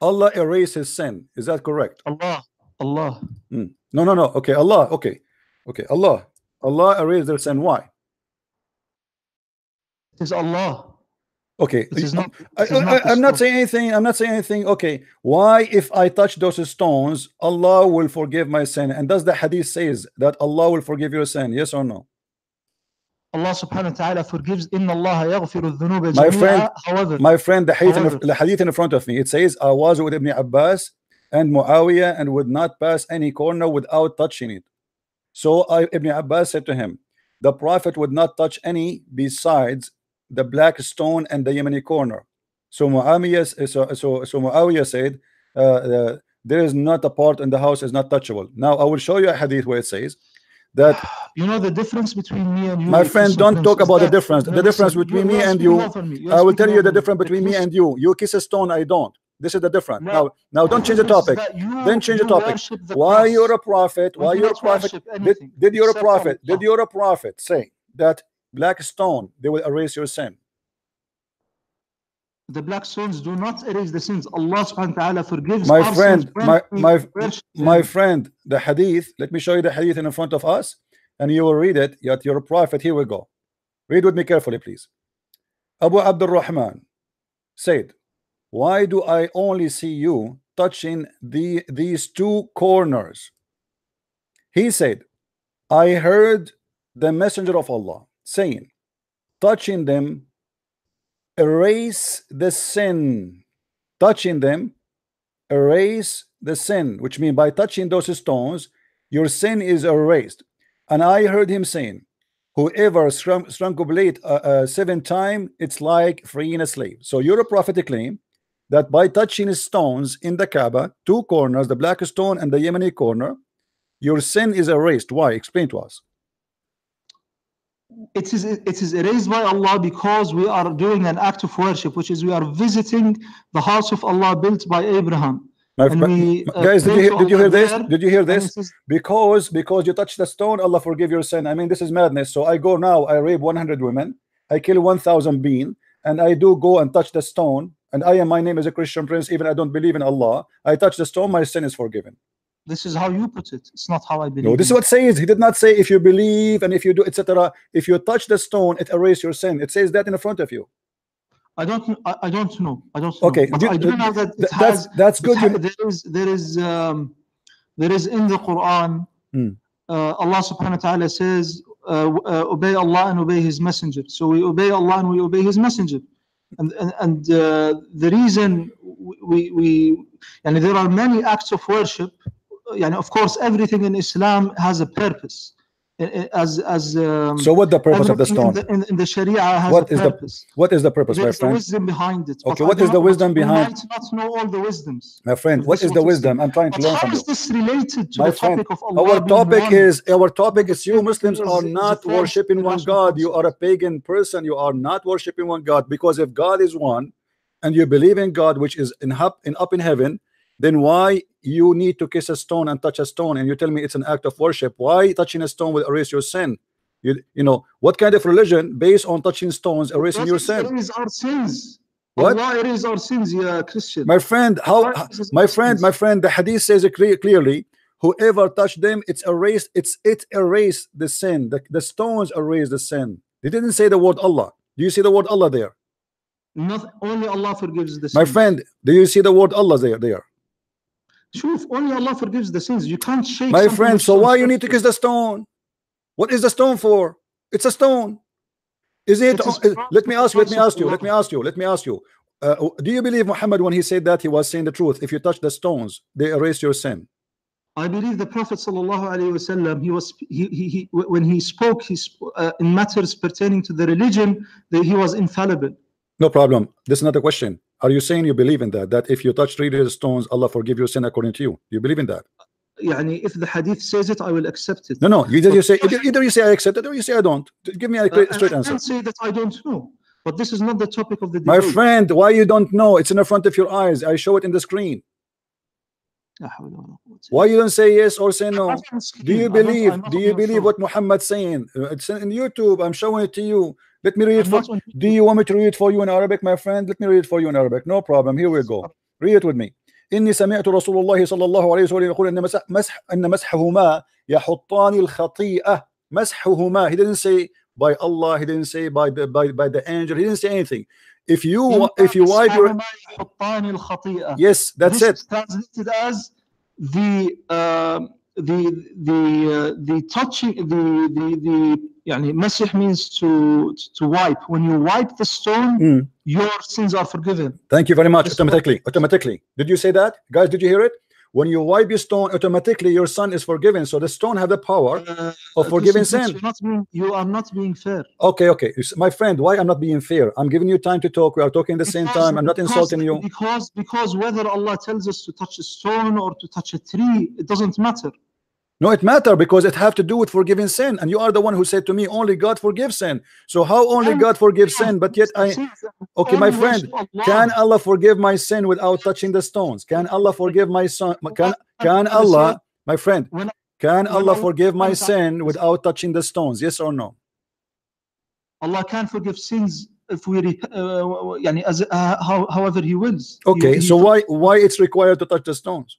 Allah erased his sin. Is that correct? Allah. No. Okay, Allah. Okay. Allah erased their sin. Why? It is Allah. Okay. It is not, I'm not saying anything. Okay. Why, if I touch those stones, Allah will forgive my sin? And does the hadith says that Allah will forgive your sin? Yes or no? Allah subhanahu wa ta'ala forgives. Inna Allah yaghfiru dhunuba My jami'a. friend, the hadith in front of me, it says, I was with Ibn Abbas and Muawiyah and would not pass any corner without touching it. So Ibn Abbas said to him, the Prophet would not touch any besides the black stone and the Yemeni corner. So Muawiyah said, there is not a part in the house is not touchable. Now I will show you a hadith where it says that, you know, the difference between me and you. My friend, don't talk about the difference. The difference between me and you. I will tell you the difference between me and you. You kiss a stone, I don't. This is the difference. Now don't change the topic. Then change the topic. Why you're a prophet? Why you're a prophet? Did you're a prophet? Did you're a prophet say that black stone they will erase your sin? The black stones do not erase the sins. Allah subhanahu wa ta'ala forgives. My friend, my friend, the hadith. Let me show you the hadith in front of us, and you will read it. Yet you're a prophet. Here we go. Read with me carefully, please. Abu Abdul Rahman said, why do I only see you touching these two corners? He said, I heard the messenger of Allah saying, touching them erase the sin. Touching them erase the sin, which means by touching those stones your sin is erased. And I heard him saying, whoever strangulate 7 times, it's like freeing a slave. So your prophetic claim that by touching stones in the Kaaba, 2 corners, the black stone and the Yemeni corner, your sin is erased. Why? Explain to us. It is erased by Allah because we are doing an act of worship, which is we are visiting the house of Allah built by Abraham. Guys, did you hear this? Did you hear this? Because you touch the stone, Allah forgive your sin. I mean, this is madness. So I go now, I rape 100 women, I kill 1,000 beings, and I do go and touch the stone. And my name is a Christian prince, even I don't believe in Allah. I touch the stone, my sin is forgiven. This is how you put it. It's not how I believe. No, this is what it says. He did not say if you believe and if you do, etc. If you touch the stone, it erases your sin. It says that in front of you. I don't know. Okay, but I do know that that's good. There is in the Quran. Allah subhanahu wa ta'ala says, obey Allah and obey His messenger. So we obey Allah and we obey His messenger. And the reason and there are many acts of worship. Of course, everything in Islam has a purpose. So what the purpose of the stone in the Sharia has a purpose. What is the purpose, my friend? There's the wisdom behind it. Okay, what is the wisdom behind? You might not know all the wisdoms. My friend, what is the wisdom? I'm trying to learn from you. How is this related to the topic of Allah? Our topic is you Muslims are not worshipping one God. You are a pagan person. You are not worshipping one God, because if God is one and you believe in God, which is up in heaven, then why you need to kiss a stone and touch a stone, and you tell me it's an act of worship? Why touching a stone will erase your sin? You know what kind of religion based on touching stones erasing your sin? Erase our sins. What? Allah erase our sins, yeah, Christian. My friend, my friend, the hadith says it clearly. Whoever touched them, it's erased. It erased the sin. The stones erase the sin. They didn't say the word Allah. Do you see the word Allah there? Not only Allah forgives the sins. My friend, do you see the word Allah there? Sure, only Allah forgives the sins. You can't shake. My friend, so why you need to kiss the stone? What is the stone for? It's a stone. Is it? Let me ask you. Do you believe Muhammad when he said that he was saying the truth? If you touch the stones, they erase your sin. I believe the Prophet sallallahu alaihi wasallam. When he spoke, in matters pertaining to the religion, he was infallible. No problem. This is not a question. Are you saying you believe in that? That if you touch 3 stones, Allah forgive your sin according to you? Do you believe in that? If the hadith says it, I will accept it. No. Either you say I accept it or you say I don't. Give me a straight answer. I can't say that I don't know. But this is not the topic of the debate. My friend, why you don't know? It's in the front of your eyes. I show it in the screen. Why you don't say yes or say no? Do you believe? I'm not Do you on believe your what Muhammad's saying? It's in YouTube. I'm showing it to you. Let me read it I'm for. not on Do you want me to read it for you in Arabic, my friend? Let me read it for you in Arabic. No problem. Here we go. Read it with me. إني سمعت رسول الله صلى الله عليه وسلم يقول إن مسحهما يحطان الخطيئة. مسحهما. He didn't say by Allah. He didn't say by the angel. He didn't say anything. If you wipe your يحطان الخطيئة. yes, that's this it. is translated as the touching the يعني مسح means to wipe. When you wipe the stone, your sins are forgiven. Thank you very much. Automatically. Did you say that, guys? Did you hear it? When you wipe your stone, automatically your son is forgiven. So the stone have the power of forgiving sin. You are not being fair. Okay. My friend, why I'm not being fair? I'm giving you time to talk. We are talking at the same time. I'm not insulting you. Because whether Allah tells us to touch a stone or to touch a tree, it doesn't matter. No, it matters because it have to do with forgiving sin. And you are the one who said to me, only God forgives sin. So how only God forgives sin? But yet okay, my friend, can Allah forgive my sin without touching the stones? Can Allah forgive my son? Can Allah, my friend, can Allah forgive my sin without touching the stones? Yes or no? Allah can forgive sins if we however He wills. Okay, so why it's required to touch the stones?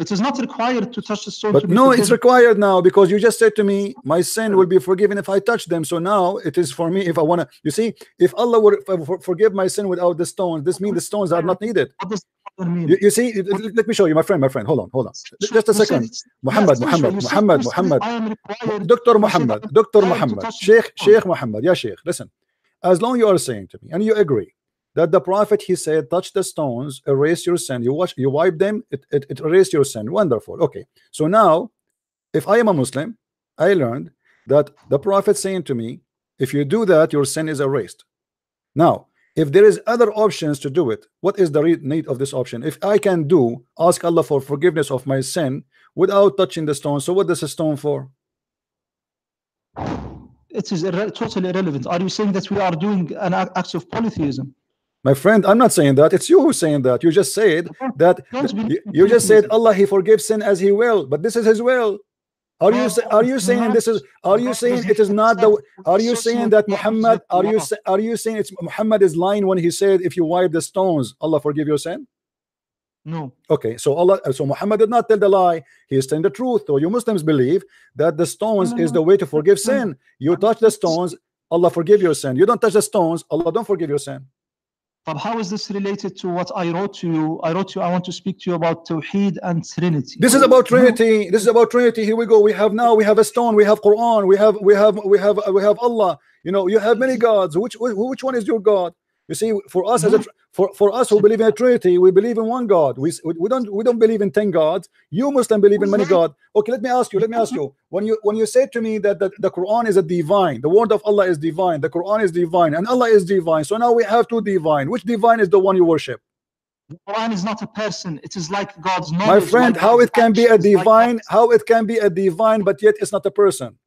It is not required to touch the stone. But no, it's required now because you just said to me, my sin will be forgiven if I touch them. So now it is for me if I want to. You see, if Allah would forgive my sin without the stones, this means the stones are not needed. What does that mean? You see, let me show you, my friend. Hold on. Just a second. Muhammad. I am required. Dr. Muhammad. Sheikh Muhammad. Yeah, Sheikh. Listen, as long you are saying to me and you agree that the prophet, he said, touch the stones, erase your sin. You wipe them, it erase your sin. Wonderful. Okay, so now if I am a Muslim, I learned that the prophet saying to me, if you do that, your sin is erased. Now if there is other options to do it, what is the need of this option? If I can ask Allah for forgiveness of my sin without touching the stone, so what is a stone for? It is totally irrelevant. Are you saying that we are doing an act of polytheism? My friend, I'm not saying that. It's you who's saying that. You just said that. You just said Allah, He forgives sin as He will, but this is His will. Are you saying this is? Are you saying it is not the? Are you saying that Muhammad? Are you saying it's Muhammad is lying when he said if you wipe the stones, Allah forgive your sin? No. Okay, so Muhammad did not tell the lie. He is telling the truth. So you Muslims believe that the stones is the way to forgive sin. You touch the stones, Allah forgive your sin. You don't touch the stones, Allah don't forgive your sin. But how is this related to what I wrote to you? I want to speak to you about Twahid and Trinity. This is about Trinity. This is about Trinity. Here we go. We have a stone. We have Quran. We have Allah. You know, you have many gods. Which one is your God? You see, for us for us who believe in a Trinity, we believe in one God. We don't believe in 10 gods. You Muslim believe in many gods. Okay, let me ask you. When you say to me that the Quran is a divine, the word of Allah is divine, the Quran is divine, and Allah is divine. So now we have two divine. Which divine is the one you worship? The Quran is not a person. It is like God's knowledge. My friend, how it can be a divine? How it can be a divine, but yet it's not a person?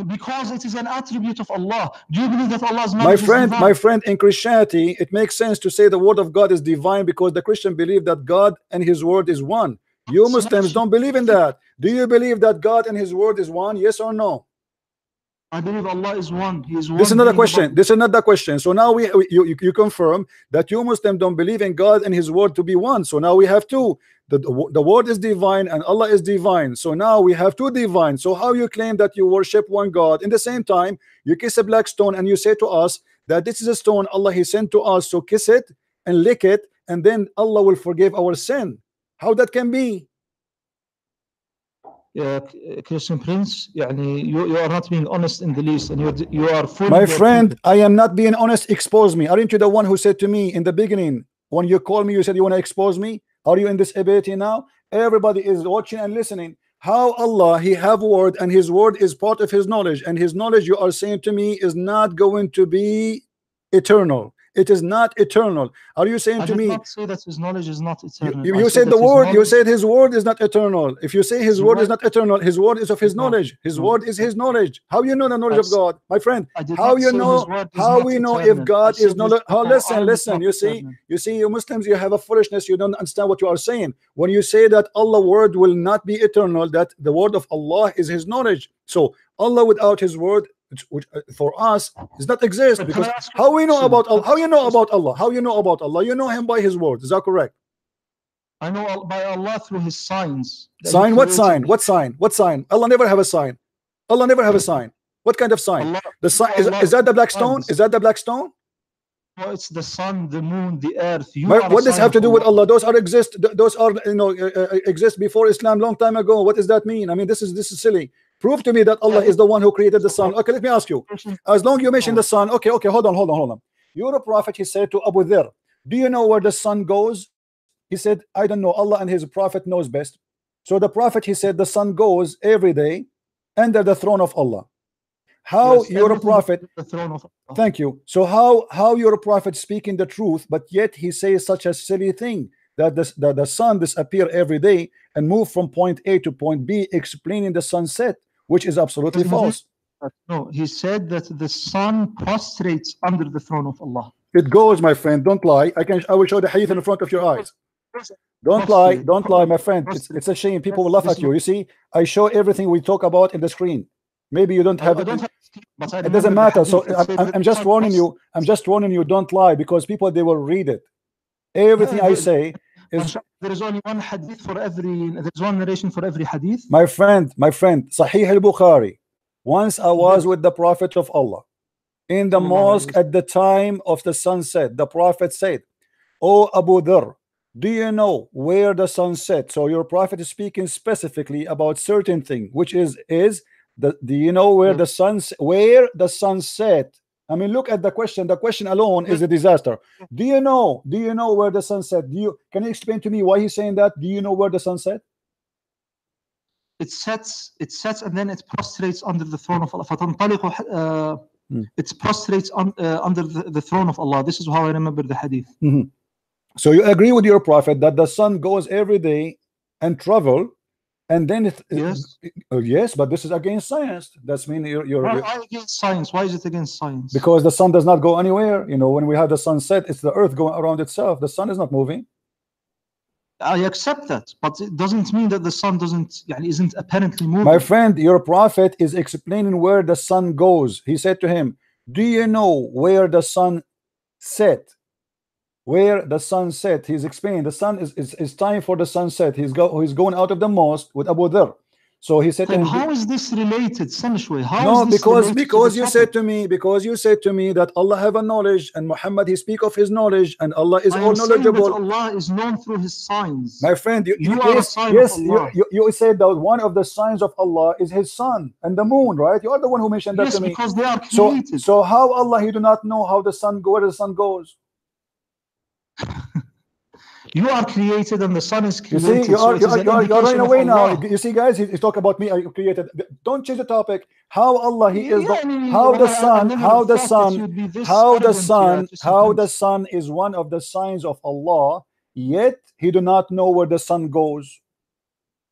Because it is an attribute of Allah. Do you believe that Allah's knowledge is divine? My friend, in Christianity, it makes sense to say the word of God is divine because the Christian believe that God and His word is one. You Muslims don't believe in that. Do you believe that God and His word is one? Yes or no? I believe Allah is one. He is one. This is not a question. This is not the question. So now you confirm that you Muslims don't believe in God and His word to be one. So now we have two. The word is divine and Allah is divine. So now we have two divine. So how you claim that you worship one God? In the same time, you kiss a black stone and you say to us that this is a stone Allah He sent to us. So kiss it and lick it, and then Allah will forgive our sin. How that can be? Christian Prince, you are not being honest in the least, and you are full. My friend, I am not being honest. Expose me. Aren't you the one who said to me in the beginning when you called me, you said you want to expose me? Are you in this ability now? Everybody is watching and listening. How Allah, He have word, and His word is part of His knowledge, and His knowledge, you are saying to me, is not going to be eternal. It is not eternal. Are you saying I to did me? not say that his knowledge is not eternal. You said the word. You said his word is not eternal. If you say his word is not eternal, his word is of his knowledge. His word is his knowledge. How you know the knowledge of God, my friend? How you know? How we know if God is knowledge? Oh, listen. You see, you Muslims, you have a foolishness. You don't understand what you are saying. When you say that Allah's word will not be eternal, that the word of Allah is his knowledge. So Allah without his word, which for us does not exist, because how we know about Allah? How you know about Allah? How you know about Allah? You know him by his word. Is that correct? I know by Allah through his signs. Sign? What sign? What sign? What sign? Allah never have a sign. Allah never have a sign. What kind of sign? The sign is that the black stone? Is that the black stone? No, it's the sun, the moon, the earth. What does have to do with Allah? Those are exist. Those are exist before Islam, long time ago. What does that mean? I mean, this is silly. Prove to me that Allah is the one who created the sun. Okay, let me ask you. As long you mention the sun, okay, hold on. You're a prophet. He said to Abu Dharr, do you know where the sun goes? He said, I don't know. Allah and his prophet knows best. So the prophet, he said, the sun goes every day under the throne of Allah. How you're a prophet? The throne of Allah. Thank you. So how you're a prophet speaking the truth, but yet he says such a silly thing that the sun disappear every day and move from point A to point B, explaining the sunset, which is absolutely false. No, he said that the sun prostrates under the throne of Allah. It goes, my friend. Don't lie. I will show the hadith in front of your eyes. Don't lie, my friend. It's a shame. People will laugh at you. You see, I show everything we talk about in the screen. Maybe you don't have it. It doesn't matter. So I'm just warning you. I'm just warning you. Don't lie, because people, they will read it. Everything I say is. There is only one hadith for every. There's one narration for every hadith. My friend, Sahih al-Bukhari. Once I was with the Prophet of Allah in the mosque at the time of the sunset. The Prophet said, "O Abu Dharr, do you know where the sun set?" So your Prophet is speaking specifically about certain thing, which is do you know where the sun set? I mean, look at the question. The question alone is a disaster. Do you know where the sun set? Can you explain to me why he's saying that? Do you know where the sun set? It sets, and then it prostrates under the throne of Allah. It prostrates under the throne of Allah. This is how I remember the hadith. So you agree with your Prophet that the sun goes every day and travel, and then yes, but this is against science. That's mean you're why against science? Why is it against science? Because the sun does not go anywhere. You know, when we have the sunset, it's the earth going around itself. The sun is not moving. I accept that, but it doesn't mean that the sun isn't apparently moving. My friend, your Prophet is explaining where the sun goes. He said to him, do you know where the sun set? Where the sun set? He's explaining the sun is time for the sunset. He's going out of the mosque with Abu Dharr. So he said to him, how is this related, Sanishway? Because you said to me that Allah have a knowledge, and Muhammad, he speak of his knowledge, and Allah is all knowledgeable. Allah is known through his signs. My friend, you said that one of the signs of Allah is his sun and the moon, right? You are the one who mentioned that to me. Because they are created. So how Allah, he do not know how the sun where the sun goes? You are created and the sun is created. You see, you're running away now. You see, guys, he's talking about me. I created. Don't change the topic. How Allah, he is how the sun is one of the signs of Allah, yet he do not know where the sun goes.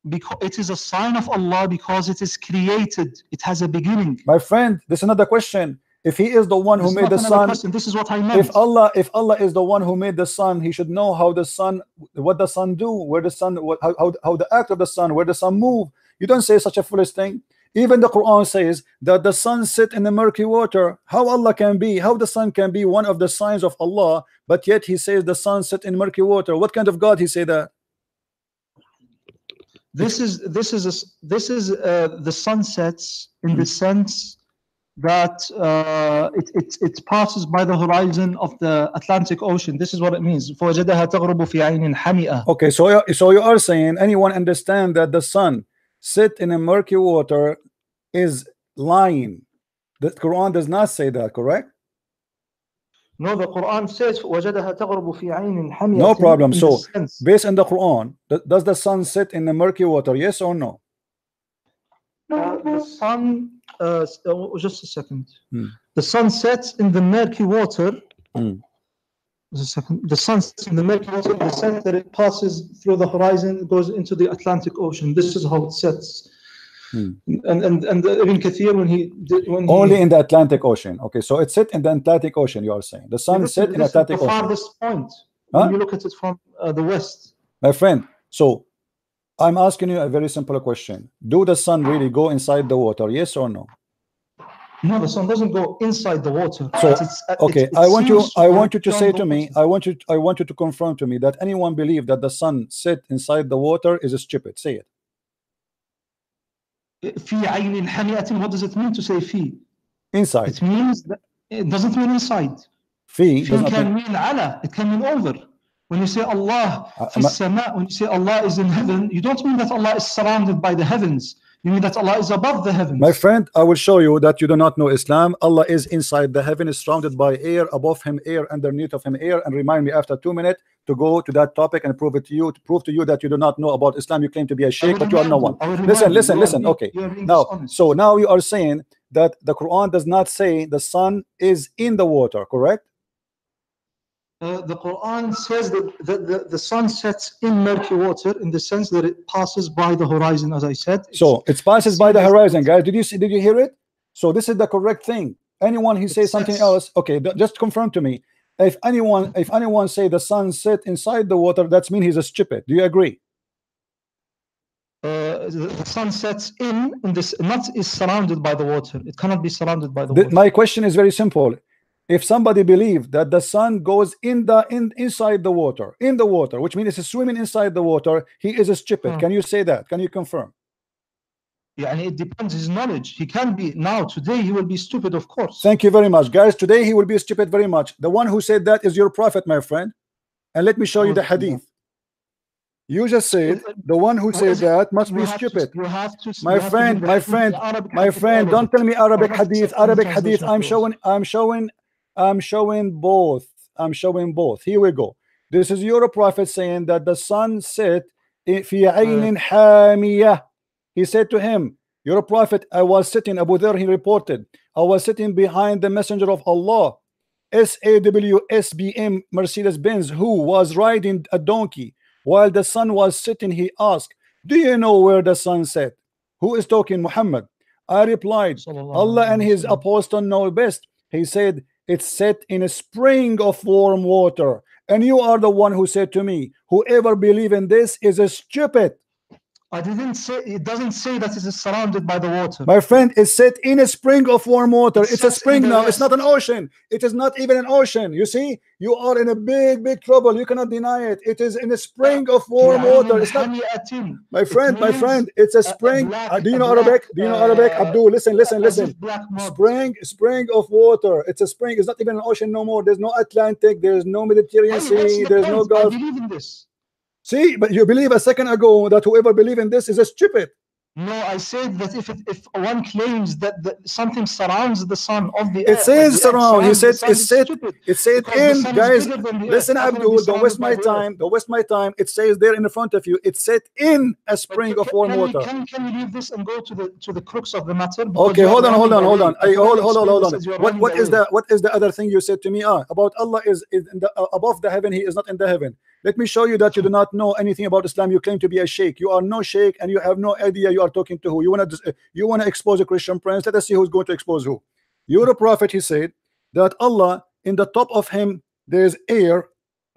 Because it is a sign of Allah, because it is created. It has a beginning. My friend, this is another question. If he is the one who made the sun, this is what I meant. If Allah is the one who made the sun, he should know how the sun, what the sun do, where the sun, how the act of the sun, where the sun move. You don't say such a foolish thing. Even the Quran says that the sun sit in the murky water. How the sun can be one of the signs of Allah, but yet he says the sun sit in murky water. What kind of God he say that? This is the sun sets in the sense that it passes by the horizon of the Atlantic Ocean. This is what it means. Okay, so you are saying anyone understand that the sun sit in a murky water is lying. The Quran does not say that, correct? No, the Quran says no problem. So based on the Quran, does the sun sit in the murky water, yes or no? The sun just a second. The sun sets in the murky water The sun sets in the Milky Way in the sense that it passes through the horizon, it goes into the Atlantic Ocean. This is how it sets. And Ibn Kathir, when only in the Atlantic Ocean. Okay, so it's set in the Atlantic Ocean. You are saying the sun set in Atlantic Ocean. The farthest point when you look at it from the west. My friend, so I'm asking you a very simple question. Do the sun really go inside the water? Yes or no? No, the sun doesn't go inside the water. So okay, I want you to say to me, I want you to confirm to me that anyone believe that the sun set inside the water is stupid. Say it. What does it mean to say fi? Inside. It means that it doesn't mean inside. Fi can mean ala. It can mean over. When you say Allah fi sama, when you say Allah is in heaven, you don't mean that Allah is surrounded by the heavens. You mean that Allah is above the heavens. My friend, I will show you that you do not know Islam. Allah is inside the heaven, is surrounded by air, above him air, underneath of him air. And remind me after 2 minutes to go to that topic and prove it to you, to prove to you that you do not know about Islam. You claim to be a sheikh, but you are no one. Listen. Okay. Now, so now you are saying that the Quran does not say the sun is in the water, correct? The Quran says that the sun sets in murky water in the sense that it passes by the horizon, as I said. So it passes by the horizon, guys. Did you hear it? So this is the correct thing. Anyone who says something else, okay, just confirm to me. If anyone say the sun set inside the water, that means he's a stupid. Do you agree? The sun sets in this, not is surrounded by the water. It cannot be surrounded by the water. My question is very simple. If somebody believes that the sun goes inside the water, which means it's swimming inside the water, he is a stupid. Can you say that? Can you confirm? Yeah, and it depends his knowledge. He can be today he will be stupid, of course. Thank you very much, guys. Today he will be stupid very much. The one who said that is your prophet, my friend. And let me show you the hadith. You just said the one who said that must be stupid. My friend, don't tell me Arabic hadith. I'm showing both. Here we go. This is your prophet saying that the sun set fi aynin hamiyah. He said to him, your prophet, I was sitting, Abu Dharr, he reported, I was sitting behind the messenger of Allah, SAWSBM Mercedes-Benz, who was riding a donkey. While the sun was sitting, he asked, do you know where the sun set? Who is talking? Muhammad. I replied, Allah and his apostle know best. He said, it's set in a spring of warm water. And you are the one who said to me, whoever believe in this is a stupid. I didn't say, it doesn't say that it is surrounded by the water. My friend, it's set in a spring of warm water. It's a spring now. It's not an ocean. It is not even an ocean. You see, you are in a big trouble. You cannot deny it. It is in a spring of warm water. It's not, my friend, it's a spring. Do you know Arabic? Abdul, listen. Spring of water. It's a spring. It's not even an ocean no more. There's no Atlantic. There's no Mediterranean Sea. There's no Gulf. I believe in this. See, but you believe a second ago that whoever believes in this is a stupid. No, I said that if one claims that something surrounds the sun of the earth, it says surround. He said it said in, guys. Listen, Abdul, don't waste my time. It says there in the front of you. It said in a spring of warm water. Can you leave this and go to the crux of the matter? Okay, hold on. What is the other thing you said to me? About Allah is above the heaven. He is not in the heaven. Let me show you that you do not know anything about Islam. You claim to be a sheikh. You are no sheikh, and you have no idea you are talking to who. You want to expose a Christian prince. Let us see who's going to expose who. You're a prophet. He said that Allah, in the top of him there is air,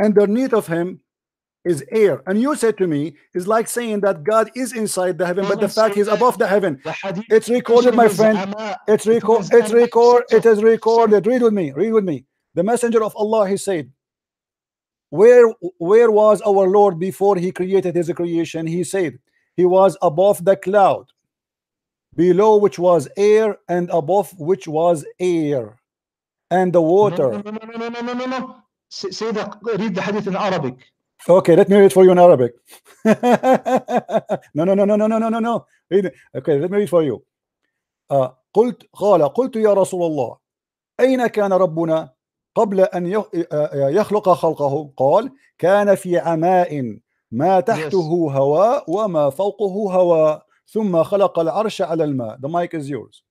underneath of him is air. And you said to me, it's like saying that God is inside the heaven, but the fact he's above the heaven. It's recorded, my friend. It is recorded. Read with me. The messenger of Allah, he said, where was our Lord before he created his creation? He said he was above the cloud, below which was air, and above which was air, and the water. No. Say that. Read the hadith in Arabic. Okay, let me read for you in Arabic. No. Okay, let me read for you. قلت يا رسول الله أين كان ربنا قبل أن يخلق خلقه؟ قال كان في عماء ما تحته هواء وما فوقه هواء ثم خلق العرش على الماء. The mic is yours.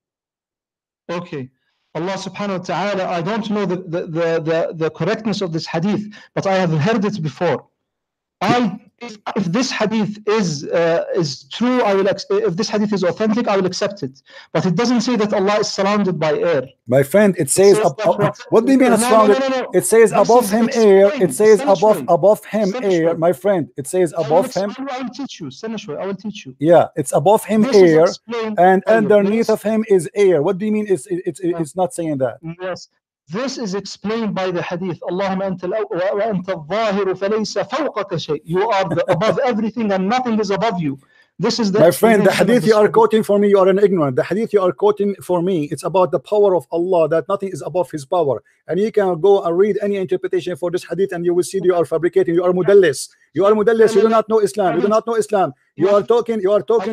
Okay. Allah subhanahu wa ta'ala, I don't know the correctness of this hadith, but I have heard it before. If this hadith is true, if this hadith is authentic, I will accept it. But it doesn't say that Allah is surrounded by air. My friend, it says, what do you mean it's surrounded? No. It says This above is him air. It says sensually. above him Sensually. air. My friend, it says above him. I will teach you. Sensually, I will teach you. Yeah, it's above him This air, and earlier. underneath of him is air. What do you mean? It's not saying that. Yes. This is explained by the hadith. Allahumma anta wa anta al-zahiru falaysa fawqaka shay. You are above everything and nothing is above you. This is the My friend, the hadith you are quoting for me, you are an ignorant. The hadith you are quoting for me, it's about the power of Allah, that nothing is above his power. And you can go and read any interpretation for this hadith and you will see you are fabricating. You are mudallis. You are mudallis. You do not know Islam. You do not know Islam. You are talking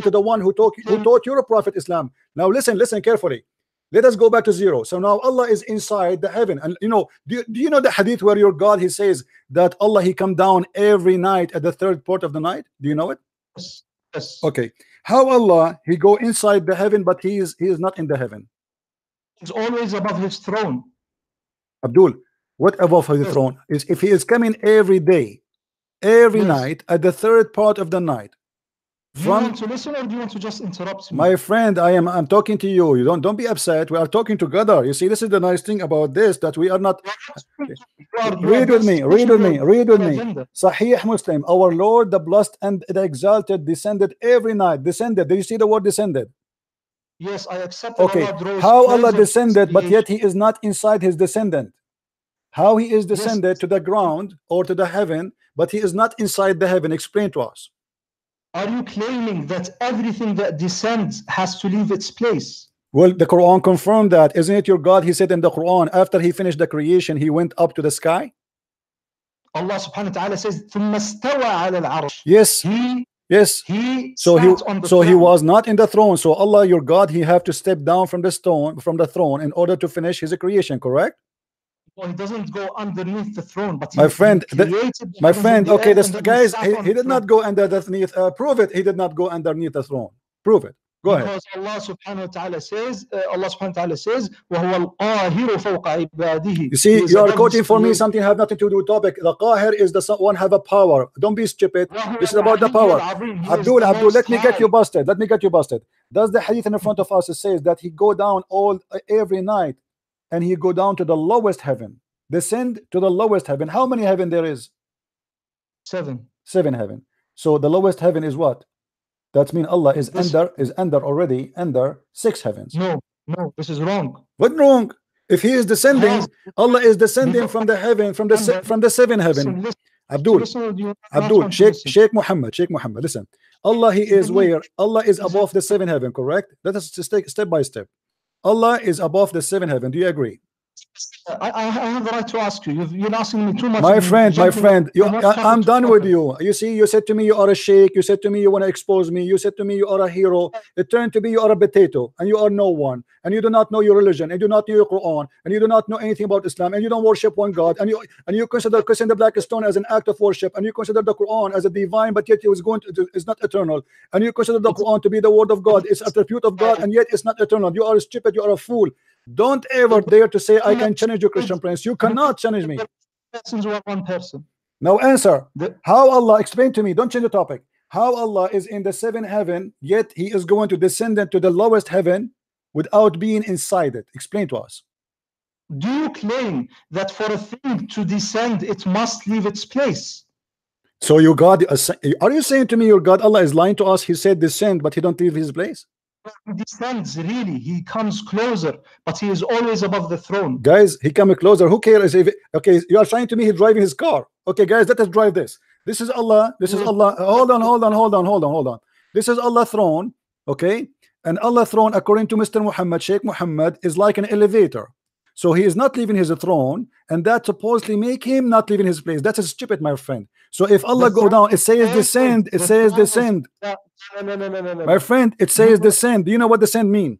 to the one who taught your prophet Islam. Now listen carefully. Let us go back to zero. So now Allah is inside the heaven, and you know, do you know the hadith where your God, he says that Allah, he come down every night at the third part of the night? Do you know it? Yes. Yes. Okay. How Allah, he go inside the heaven, but he is not in the heaven? He's always above his throne. Abdul, what above his throne is? If he is coming every day, every night at the third part of the night. Do you want to listen or do you want to just interrupt me? My friend, I'm talking to you. You don't be upset. We are talking together. You see, this is the nice thing about this, that we are not. Read with me. Sahih Muslim. Our Lord, the blessed and the exalted, descended every night. Descended. Do you see the word descended? Yes, I accept. Okay. How Allah descended, but yet he is not inside his descendant? How he is descended to the ground or to the heaven, but he is not inside the heaven? Explain to us. Are you claiming that everything that descends has to leave its place? Well, the Quran confirmed that. Isn't it your God? He said in the Quran, after he finished the creation, he went up to the sky. Allah subhanahu wa ta'ala says, ثُمَّ اسْتَوَى عَلَى الْعَرْشِ. Yes. So he was not in the throne. So Allah, your God, he have to step down from the throne in order to finish his creation, correct? Well, he doesn't go underneath the throne, but my friend, okay, this guys, he did not go underneath. Prove it. He did not go underneath the throne. Prove it. Go ahead. Because Allah subhanahu wa ta'ala says, وَهُوَ الْقَاهِرُ فَوْقَ عِبَادِهِ. You see, you are quoting for me something have nothing to do with topic. The Qahir is the one have a power. Don't be stupid. This is about the power. Abdul, let me get you busted. Does the hadith in front of us says that he go down every night and he go down to the lowest heaven, descend to the lowest heaven? How many heaven there is? 7 heaven. So the lowest heaven is what? That means Allah is already under 6 heavens. No, this is wrong. What wrong? If he is descending, Allah is descending from the heaven, from the 7th heaven. Abdul, Sheikh Muhammad, listen. Allah, he is where? Allah is above the 7th heaven, correct? Let us take step by step. Allah is above the 7th heaven. Do you agree? I have the right to ask you. You're asking me too much. My friend, I'm done with you. You see, you said to me you are a sheikh. You said to me you want to expose me. You said to me you are a hero. It turned to be you are a potato and you are no one. And you do not know your religion. And you do not know your Quran. And you do not know anything about Islam. And you don't worship one God. And you consider kissing the black stone as an act of worship. And you consider the Quran as a divine, but yet it's not eternal. And you consider the Quran to be the word of God. It's attribute of God, and yet it's not eternal. You are stupid. You are a fool. Don't ever dare to say I can challenge your Christian Prince. You cannot challenge me. One person. Now answer. How Allah, explain to me, don't change the topic. How Allah is in the 7th heaven, yet he is going to descend to the lowest heaven without being inside it? Explain to us. Do you claim that for a thing to descend, it must leave its place? So your God, are you saying to me your God Allah is lying to us? He said descend, but he don't leave his place? He descends, really. He comes closer, but he is always above the throne. Guys, he come closer. Who cares if okay, you are saying to me he's driving his car. Okay, guys, let us drive this. This is Allah. This is Allah. Hold on. This is Allah throne. Okay, and Allah throne, according to Mr. Muhammad, Sheikh Muhammad, is like an elevator. So he is not leaving his throne, and that supposedly make him not leaving his place. That's stupid, my friend. So if Allah go down, it says descend. It says descend. No. My friend, it says descend. Do you know what descend mean?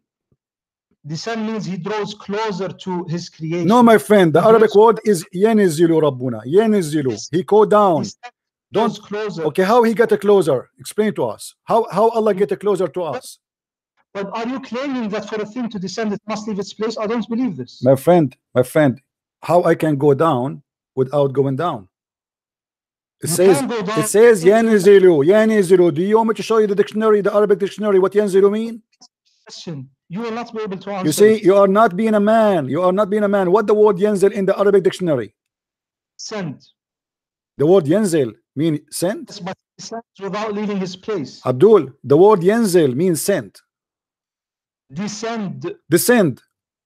Descend means he draws closer to his creation. No, my friend. The Arabic word is yenizilu rabbuna. Yenizilu. He go down. Don't closer. Okay, how he get a closer? Explain to us. How Allah get a closer to us? But are you claiming that for a thing to descend, it must leave its place? I don't believe this. My friend, how I can go down without going down? It You says, can go down. yanzilu. Do you want me to show you the dictionary, the Arabic dictionary, what yanzilu mean? Question. You will not be able to answer. You see, it. you are not being a man. You are not being a man. What the word yanzil in the Arabic dictionary? Send. The word yanzil mean sent? Yes, but he sends without leaving his place. Abdul, the word yanzil means sent. Descend. Descend.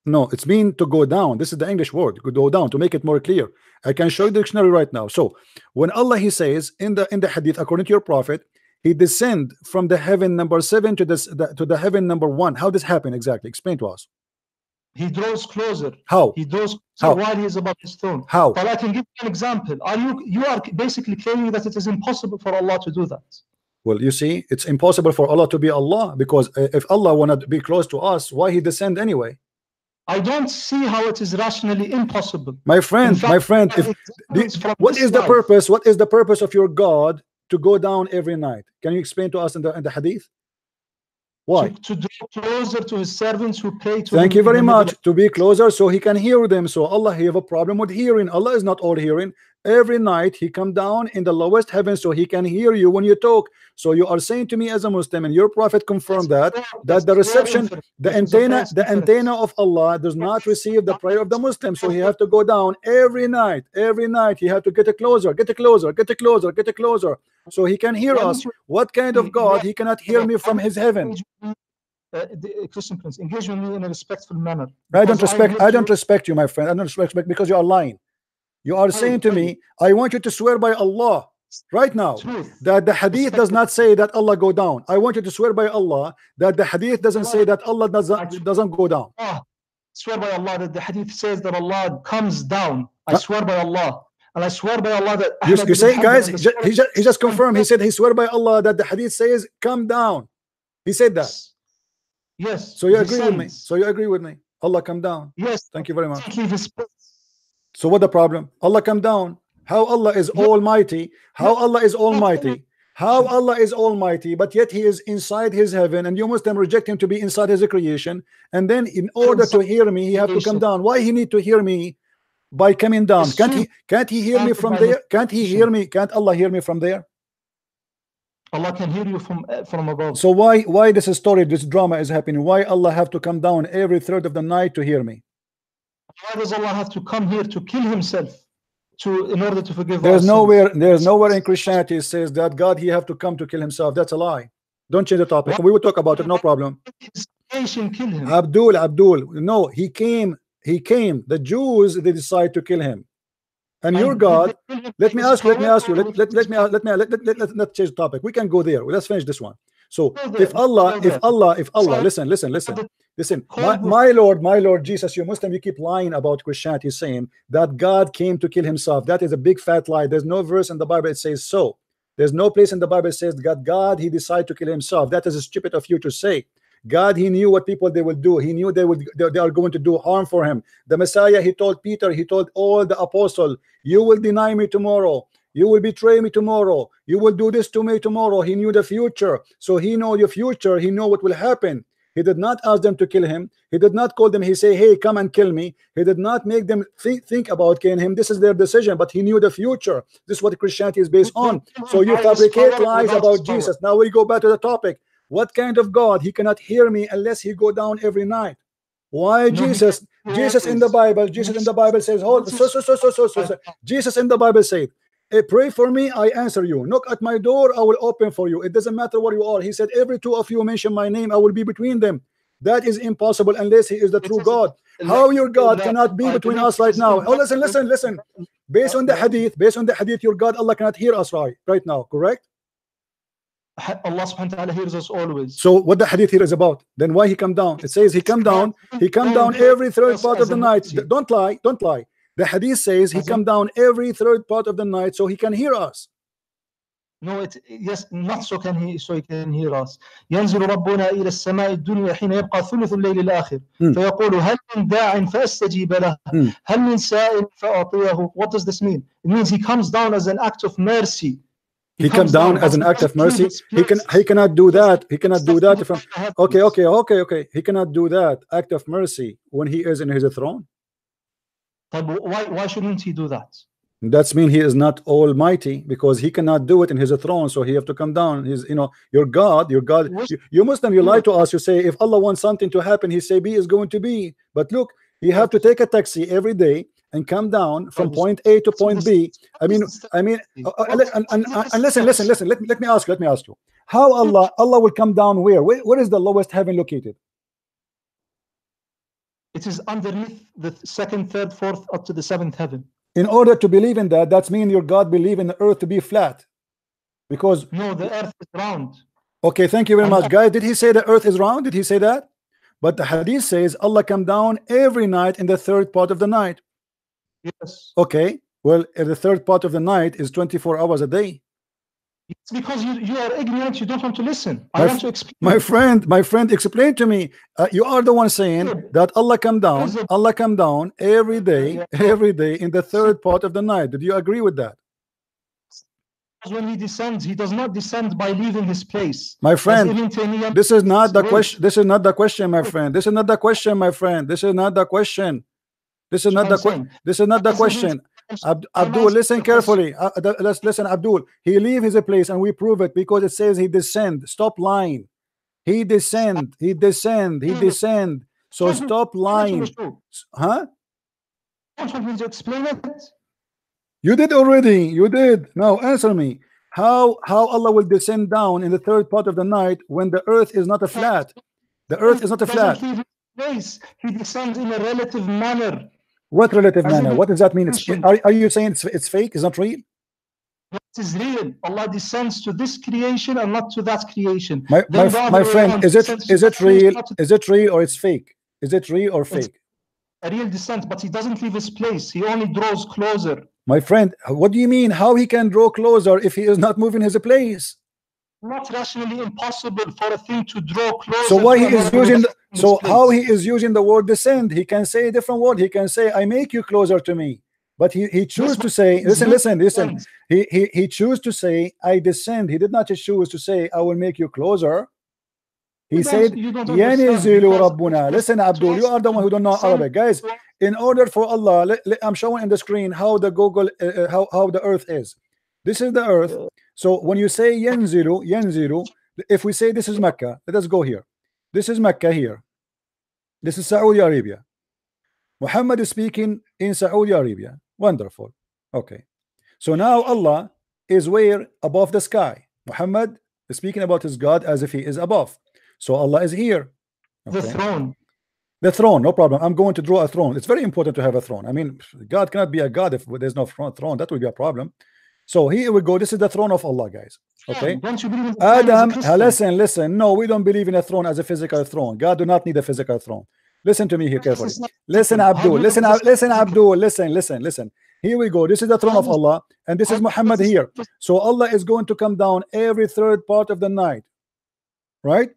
No, it's mean to go down. This is the English word, go down, to make it more clear. I can show you the dictionary right now. So when Allah, he says in the hadith, according to your prophet, he descend from the heaven number 7 to the heaven number 1. How this happen exactly? Explain to us. He draws closer. How? He draws How? while he is above his throne. How? But I can give you an example. You are basically claiming that it is impossible for Allah to do that. Well, you see, it's impossible for Allah to be Allah, because if Allah wanted to be close to us, why he descend anyway? I don't see how it is rationally impossible. My friend, what is the purpose? What is the purpose of your God to go down every night? Can you explain to us in the hadith? Why? To draw closer to his servants who pray to Thank him you very much. To be closer so he can hear them. So Allah, he have a problem with hearing. Allah is not all hearing. Every night he come down in the lowest heaven so he can hear you when you talk. So you are saying to me as a Muslim, and your prophet confirmed that the reception, the antenna of Allah does not receive the prayer of the Muslim. So he have to go down every night. Every night he have to get closer, so he can hear us. What kind of God? He cannot hear me from his heaven. Christian Prince, engage with me in a respectful manner. I don't respect you, my friend. I don't respect because you are lying. You are saying to me, I want you to swear by Allah right now that the hadith does not say that Allah go down. I want you to swear by Allah that the hadith doesn't say that Allah doesn't go down. Swear by Allah that the hadith says that Allah comes down. I swear by Allah. And I swear by Allah that you say, guys, he just confirmed. He said he swear by Allah that the hadith says come down. He said that. Yes. So you agree with me? So you agree with me? Allah come down. Yes. Thank you very much. So what the problem? Allah come down. How Allah is almighty? How Allah is almighty? How Allah is almighty, but yet he is inside his heaven, and you Muslim reject him to be inside his creation. And then in order to hear me, he have to come down. Why he need to hear me by coming down? Can't he hear me from there? Can't he hear me? Can't Allah hear me from there? Allah can hear you from above. So why this story, this drama is happening? Why Allah have to come down every third of the night to hear me? Why does Allah have to come here to kill himself in order to forgive us? There's nowhere in Christianity it says that God he have to come to kill himself. That's a lie. Don't change the topic. We will talk about it, no problem. His nation kill him. Abdul, no, he came. The Jews, they decide to kill him. And your God, let me ask you, let's change the topic. We can go there. Let's finish this one. So if Allah, listen, my Lord Jesus, you Muslim, you keep lying about Christianity, saying that God came to kill himself. That is a big fat lie. There's no verse in the Bible that says so. There's no place in the Bible that says that God he decided to kill himself. That is stupid of you to say. God, he knew what people they will do. He knew they are going to do harm for him. The Messiah, he told Peter, he told all the apostles, you will deny me tomorrow. You will betray me tomorrow. You will do this to me tomorrow. He knew the future. So he know the future. He know what will happen. He did not ask them to kill him. He did not call them. He say, hey, come and kill me. He did not make them think about killing him. This is their decision, but he knew the future. This is what Christianity is based on. So you fabricate lies about Jesus. Now we go back to the topic. What kind of God? He cannot hear me unless he go down every night. Why Jesus? Jesus in the Bible says, oh, so. Jesus in the Bible said, hey, pray for me, I answer you. Knock at my door, I will open for you. It doesn't matter where you are. He said, every two of you mention my name, I will be between them. That is impossible unless he is the true God. How your God cannot be between us right now? Oh, listen. Based on the hadith, your God, Allah cannot hear us right now, correct? Allah subhanahu wa ta'ala hears us always. So what the hadith here is about? Then why he come down? It says he come down every third part of the night. Don't lie. The hadith says he come down every third part of the night so he can hear us. No, yes, not so he can hear us. ينزل ربنا إلى السماء الدنيا حين يبقى ثلث الليل الآخر فيقول هل من داع فأستجيب له هل من سائل فأعطيه. What does this mean? It means he comes down as an act of mercy. He come down as an act of mercy. He cannot do that. He cannot do that. From okay. He cannot do that act of mercy when he is in his throne. Why shouldn't he do that? That's mean he is not almighty, because he cannot do it in his throne, so he have to come down. He's, you know, your God. You Muslim, you lie to us. You say if Allah wants something to happen, he say be is going to be. But look, you have to take a taxi every day and come down from point A to point B. I mean, and listen. Let me ask you. How Allah will come down where? Where is the lowest heaven located? It is underneath the second, third, fourth, up to the seventh heaven. In order to believe in that, that's mean your God believe in the earth to be flat, because no, the earth is round. Okay, thank you very much, guys. Did he say the earth is round? Did he say that? But the hadith says Allah come down every night in the third part of the night. Yes. Okay, well, if the third part of the night is 24 hours a day. It's because you are ignorant. You don't want to listen. I want to explain. My friend, explain to me. You are the one saying that Allah come down every day in the third part of the night. Did you agree with that? When he descends, he does not descend by leaving his place. My friend, this is not the question. This is not the question, my friend. This is not the question, my friend. This is not the question. This is not the question. This is not the question. Abdul, listen carefully. Let's listen, Abdul. He leave his place, and we prove it because it says he descend. Stop lying. He descend. He descend. He descend. So stop lying. Huh? Don't want me to explain it? You did already. You did. Now answer me. How Allah will descend down in the third part of the night when the earth is not a flat? The earth is not a flat. He descends in a relative manner. What relative manner? What does that mean? Are you saying it's fake? It's not real? It is real. Allah descends to this creation and not to that creation. My friend, is it real? Is it real or it's fake? Is it real or fake? A real descent, but he doesn't leave his place. He only draws closer. My friend, what do you mean? How he can draw closer if he is not moving his place? Not rationally impossible for a thing to draw closer. So why he is using? How he is using the word descend? He can say a different word. He can say, "I make you closer to me," but he choose to say, "Listen." He choose to say, "I descend." He did not choose to say, "I will make you closer." He said, "Yanizilu Rabbuna." Listen, Abdul, you are the one who don't know Arabic, guys. In order for Allah, I'm showing on the screen how the Google, how the earth is. This is the earth. So when you say yanzilu, if we say this is Mecca, let us go here. This is Mecca here. This is Saudi Arabia. Muhammad is speaking in Saudi Arabia. Wonderful. Okay. So now Allah is where? Above the sky. Muhammad is speaking about his God as if he is above. So Allah is here. Okay. The throne. The throne, no problem. I'm going to draw a throne. It's very important to have a throne. I mean, God cannot be a God if there's no throne. That would be a problem. So here we go. This is the throne of Allah, guys. Okay. Don't you believe in Adam, listen. No, we don't believe in a throne as a physical throne. God do not need a physical throne. Listen to me here carefully. Listen, Abdul. Listen, Abdul. Listen. Here we go. This is the throne of Allah, and this is Muhammad here. So Allah is going to come down every third part of the night, right?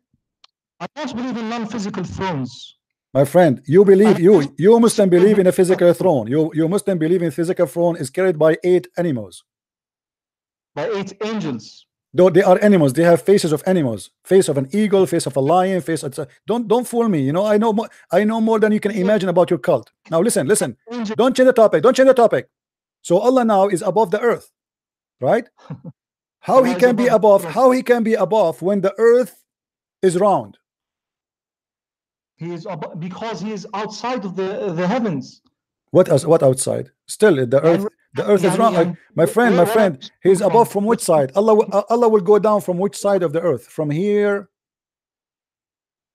I don't believe in non-physical thrones. My friend, you believe you Muslim believe in a physical throne. You Muslim believe in physical throne is carried by 8 animals. By 8 angels. Though they are animals, they have faces of animals, face of an eagle, face of a lion, face of don't fool me. You know, I know more than you can imagine about your cult. Now listen. Don't change the topic. So Allah now is above the earth, right? How he can be above? How he can be above when the earth is round? He is because he is outside of the heavens. What outside? Still the earth is round. Like, my friend, he is above from which side? Allah will go down from which side of the earth? From here.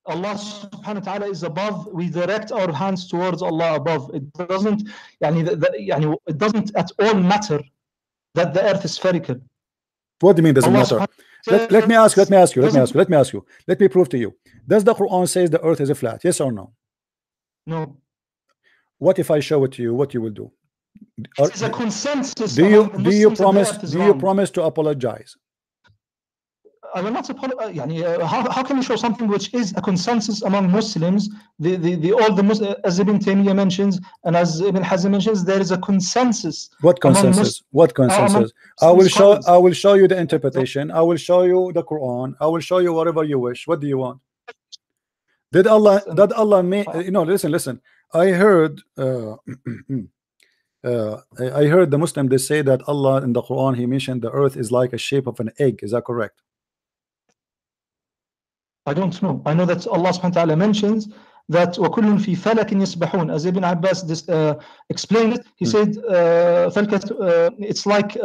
Allah subhanahu wa ta'ala is above. We direct our hands towards Allah above. It doesn't it doesn't at all matter that the earth is spherical. What do you mean doesn't matter? Let me ask you. Let me prove to you. Does the Quran says the earth is a flat? Yes or no? No. What if I show it to you? What you will do? It's a consensus. Do you promise to apologize? I will not apologize. How can you show something which is a consensus among Muslims? As Ibn Taymiyyah mentions and as Ibn Hazm mentions, there is a consensus. What consensus? What consensus? I will show you the interpretation. I will show you the Quran. I will show you whatever you wish. What do you want? Did Allah make, listen. I heard I heard the Muslim, they say that Allah in the Quran, he mentioned the earth is like a shape of an egg. Is that correct? I don't know. I know that Allah subhanahu wa ta'ala mentions that وَكُلٌّ فِي فَلَكٍ يَسْبَحُونَ. As Ibn Abbas explained it, he said it's like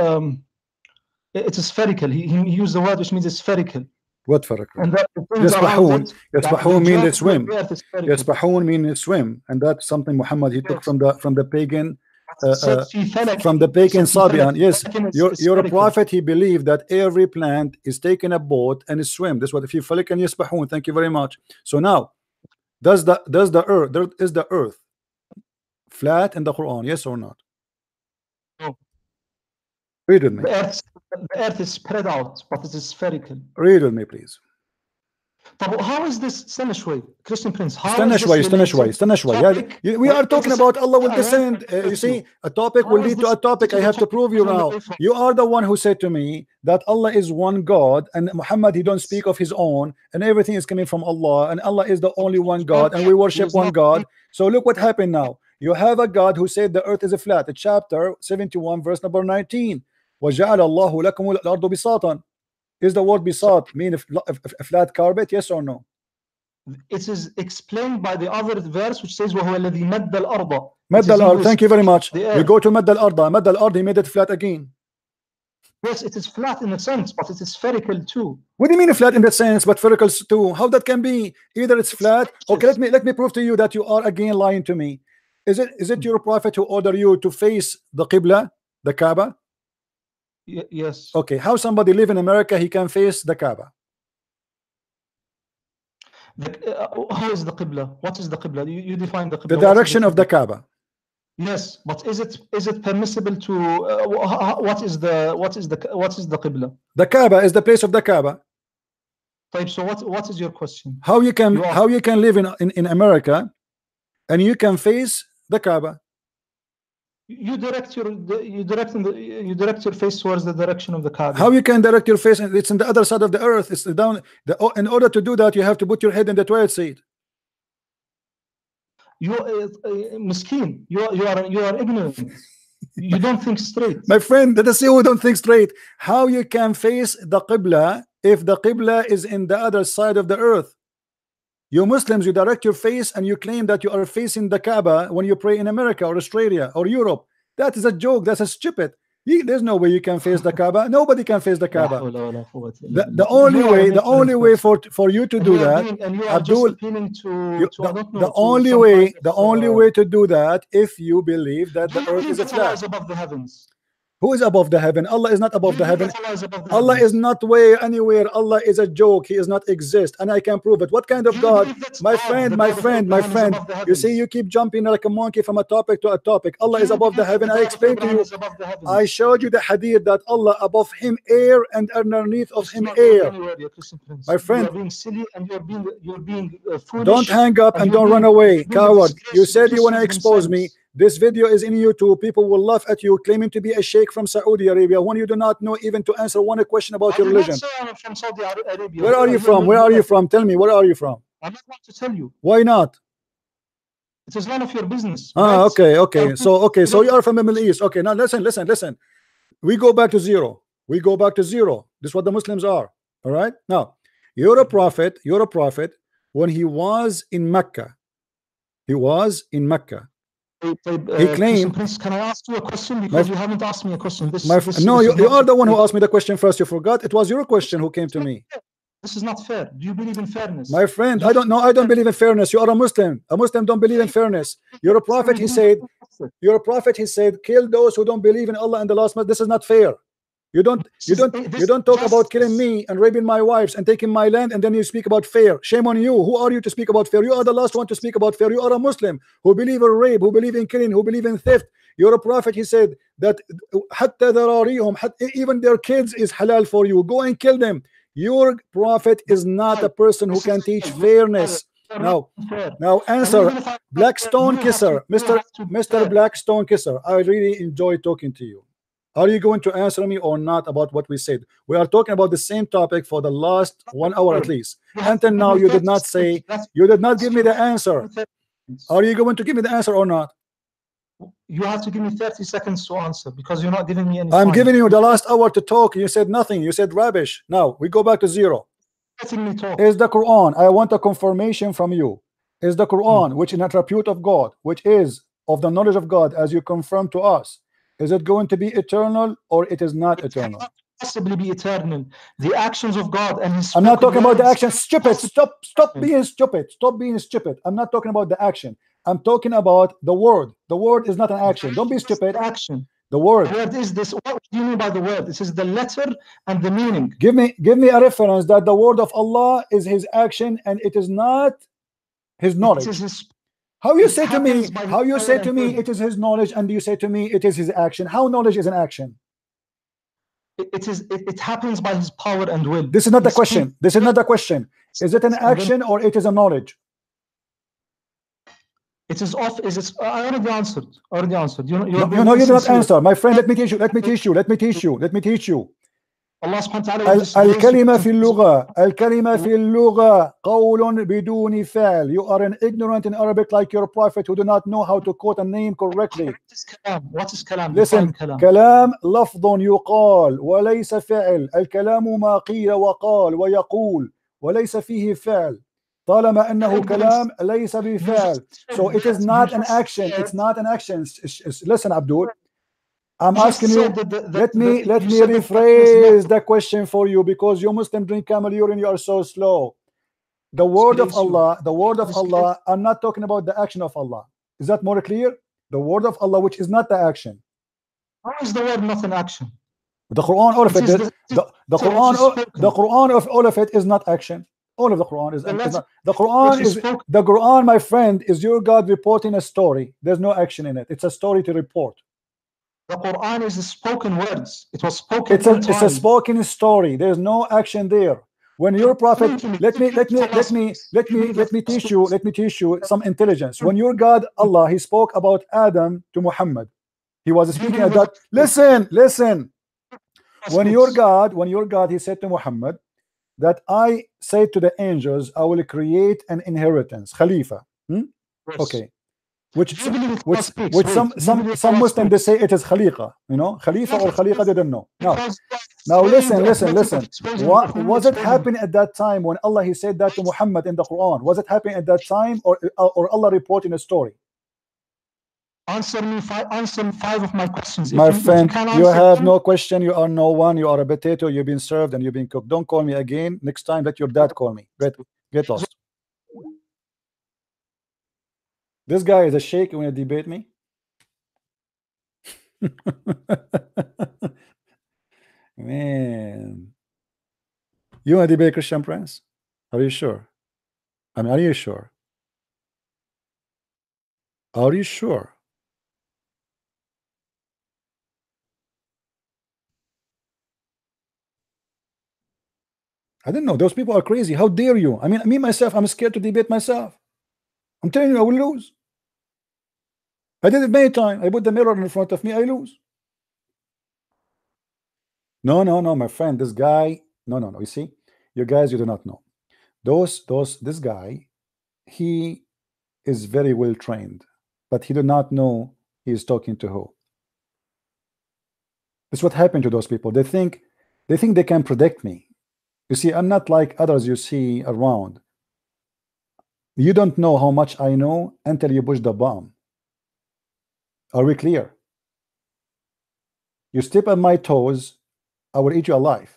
it's spherical. He used the word which means it's spherical. What spherical? يسبحون mean they swim. يسبحون mean swim, and that's something Muhammad he took from the pagan Sabian. Yes, your prophet, he believed that every plant is taking a boat and is swim. That's what if you falik and yasbahun. Thank you very much. So now, is the earth flat in the Quran? Yes or not? No. Read with me. The earth is spread out, but it is spherical. Read with me, please. But how is this Sanashway, Christian Prince? Yeah, we are talking about Allah will descend. You see, a topic will lead to a topic. I have to prove you now. You are the one who said to me that Allah is one God, and Muhammad, he don't speak of his own, and everything is coming from Allah, and Allah is the only one God, and we worship one God. So look what happened now. You have a God who said the earth is a flat. Chapter 71, verse number 19. وَجَعَلَ اللَّهُ لَكُمُ الْأَرْضُ بِسَاطًا. Is the word bisat mean a flat carpet? Yes or no? It is explained by the other verse which says وَهُوَ الَّذِي مَدَّ الْأَرْضَ. مَدَّ الْأَرْض. Thank you very much. You go to مَدَّ الْأَرْض. مَدَّ الْأَرْض, he made it flat again. Yes, it is flat in a sense, but it is spherical too. What do you mean flat in that sense, but spherical too? How that can be? Either it's flat. Okay, let me prove to you that you are again lying to me. Is it your prophet who ordered you to face the Qibla, the Kaaba? Yes. Okay, how somebody live in America, he can face the Kaaba? How is the Qibla? What is the Qibla? You define the Qibla. The direction of the Kaaba. Yes, but is it permissible to what is the Qibla? The Kaaba is the place of the Kaaba. So what is your question? How you can live in America and you can face the Kaaba? You direct your face towards the direction of the Kaaba. How you can direct your face? It's on the other side of the earth. It's down. In order to do that, you have to put your head in the toilet seat. You miskin. You are ignorant. You don't think straight. My friend, let us see who don't think straight. How you can face the Qibla if the Qibla is in the other side of the earth? You Muslims, you direct your face and you claim that you are facing the Kaaba when you pray in America or Australia or Europe. That is a joke. That's a stupid. There's no way you can face the Kaaba. Nobody can face the Kaaba. The only way for you to do that, Abdul, the only way to do that, if you believe that the earth is a flat. Who is above the heaven? Allah is not above the heaven. Allah is not way anywhere. Allah is a joke. He does not exist, and I can prove it. What kind of God? My friend. You see, you keep jumping like a monkey from a topic to a topic. Allah is above the heaven. I explained to you. I showed you the hadith that Allah above him air and underneath of him air. My friend, you're being foolish. Don't hang up and don't run away, coward. You said you want to expose me. This video is in YouTube. People will laugh at you claiming to be a sheikh from Saudi Arabia when you do not know even to answer one question about your religion. I'm from Saudi Arabia. Where are you from? Where are you from? Tell me, where are you from? I'm not going to tell you. Why not? It is none of your business. Ah, okay. So you are from the Middle East. Okay, now listen. We go back to zero. This is what the Muslims are. All right. Now, you're a prophet. When he was in Mecca. He claimed. Prince, can I ask you a question? Because you haven't asked me a question. No, you are the one who asked me the question first. You forgot. It was your question who came to me. This is not fair. Do you believe in fairness? My friend, I don't know. I don't believe in fairness. You are a Muslim. A Muslim don't believe in fairness. You're a prophet. He said, kill those who don't believe in Allah and the last month. This is not fair. You don't talk about killing me and raping my wives and taking my land, and then you speak about fair. Shame on you. Who are you to speak about fair? You are the last one to speak about fair. You are a Muslim who believe in rape, who believe in killing, who believe in theft. You're a prophet. He said that even their kids is halal for you. Go and kill them. Your prophet is not a person who can teach fairness. Now answer, Black Stone Kisser, Mr. Black Stone Kisser. I really enjoy talking to you. Are you going to answer me or not about what we said? We are talking about the same topic for the last 1 hour at least. Until now, you did not say, you did not give me the answer. Are you going to give me the answer or not? You have to give me 30 seconds to answer because you're not giving me any I'm time. giving you the last hour to talk. You said nothing. You said rubbish. Now we go back to zero. Letting me talk. Is the Quran, I want a confirmation from you, is the Quran, which is an attribute of God, which is of the knowledge of God, as you confirm to us, is it going to be eternal or it is not eternal? Cannot possibly be eternal. The actions of God and His. I'm not talking about the action. Stupid. Stop being stupid. Stop being stupid. I'm not talking about the action. I'm talking about the word. The word is not an action. Don't be stupid. Action. The word. The word is this. What do you mean by the word? This is the letter and the meaning. Give me a reference that the word of Allah is His action and it is not His knowledge. How you say to me? How you say to me it is His knowledge and you say to me it is His action? How knowledge is an action? It happens by His power and will. This is not the question. This is not the question. Is it an action or it is a knowledge? It is off. Is it? I already answered. Already answered. You did not answer, my friend. Let me teach you. Let me teach you. Let me teach you. Let me teach you. Allah subhanahu wa ta'ala. الكلمة في اللغة. الكلمة في اللغة قول بدون فعل. You are an ignorant in Arabic like your prophet who do not know how to quote a name correctly. What is kalam? Listen, كلام لفظ يقال وليس فعل. الكلام ما قيل وقال ويقول وليس فيه فعل. طالما أنه كلام ليس بفعل. So it is not an action. It's not an action. Listen, Abdul. I'm asking you. Let me rephrase the question for you because you Muslim drink camel urine. You are so slow. The word of Allah. The word of Allah. I'm not talking about the action of Allah. Is that more clear? The word of Allah, which is not the action. How is the word not an action? The Quran, all of it. The Quran of all of it is not action. All of the Quran is not. The Quran, my friend, is your God reporting a story. There's no action in it. It's a story to report. The Quran is the spoken words. It was spoken. It's a spoken story. There's no action there. When your prophet, let me teach you some intelligence. When your God Allah, He spoke about Adam to Muhammad. He was speaking at that. Listen. When your God, He said to Muhammad that I said to the angels, I will create an inheritance, Khalifa. Okay. Which some Muslims they say it is Khaliqa, you know, Khalifa or Khaliqa, they don't know. Now listen. What was it happening at that time when Allah He said that to Muhammad in the Quran? Was it happening at that time or Allah reporting a story? Answer five of my questions. My friend, you have no question. You are no one. You are a potato. You've been served and you've been cooked. Don't call me again. Next time, let your dad call me. Get lost. This guy is a sheikh. You want to debate me? Man, you want to debate Christian Prince? Are you sure? I mean, are you sure? Are you sure? I don't know. Those people are crazy. How dare you? I mean, me myself, I'm scared to debate myself. I'm telling you, I will lose. I did it many times. I put the mirror in front of me, I lose. No, my friend. This guy, no. You see, you guys, you do not know. This guy, he is very well trained, but he do not know he is talking to who. This is what happened to those people. They think they can predict me. You see, I'm not like others you see around. You don't know how much I know until you push the bomb. Are we clear? You step on my toes, I will eat you alive.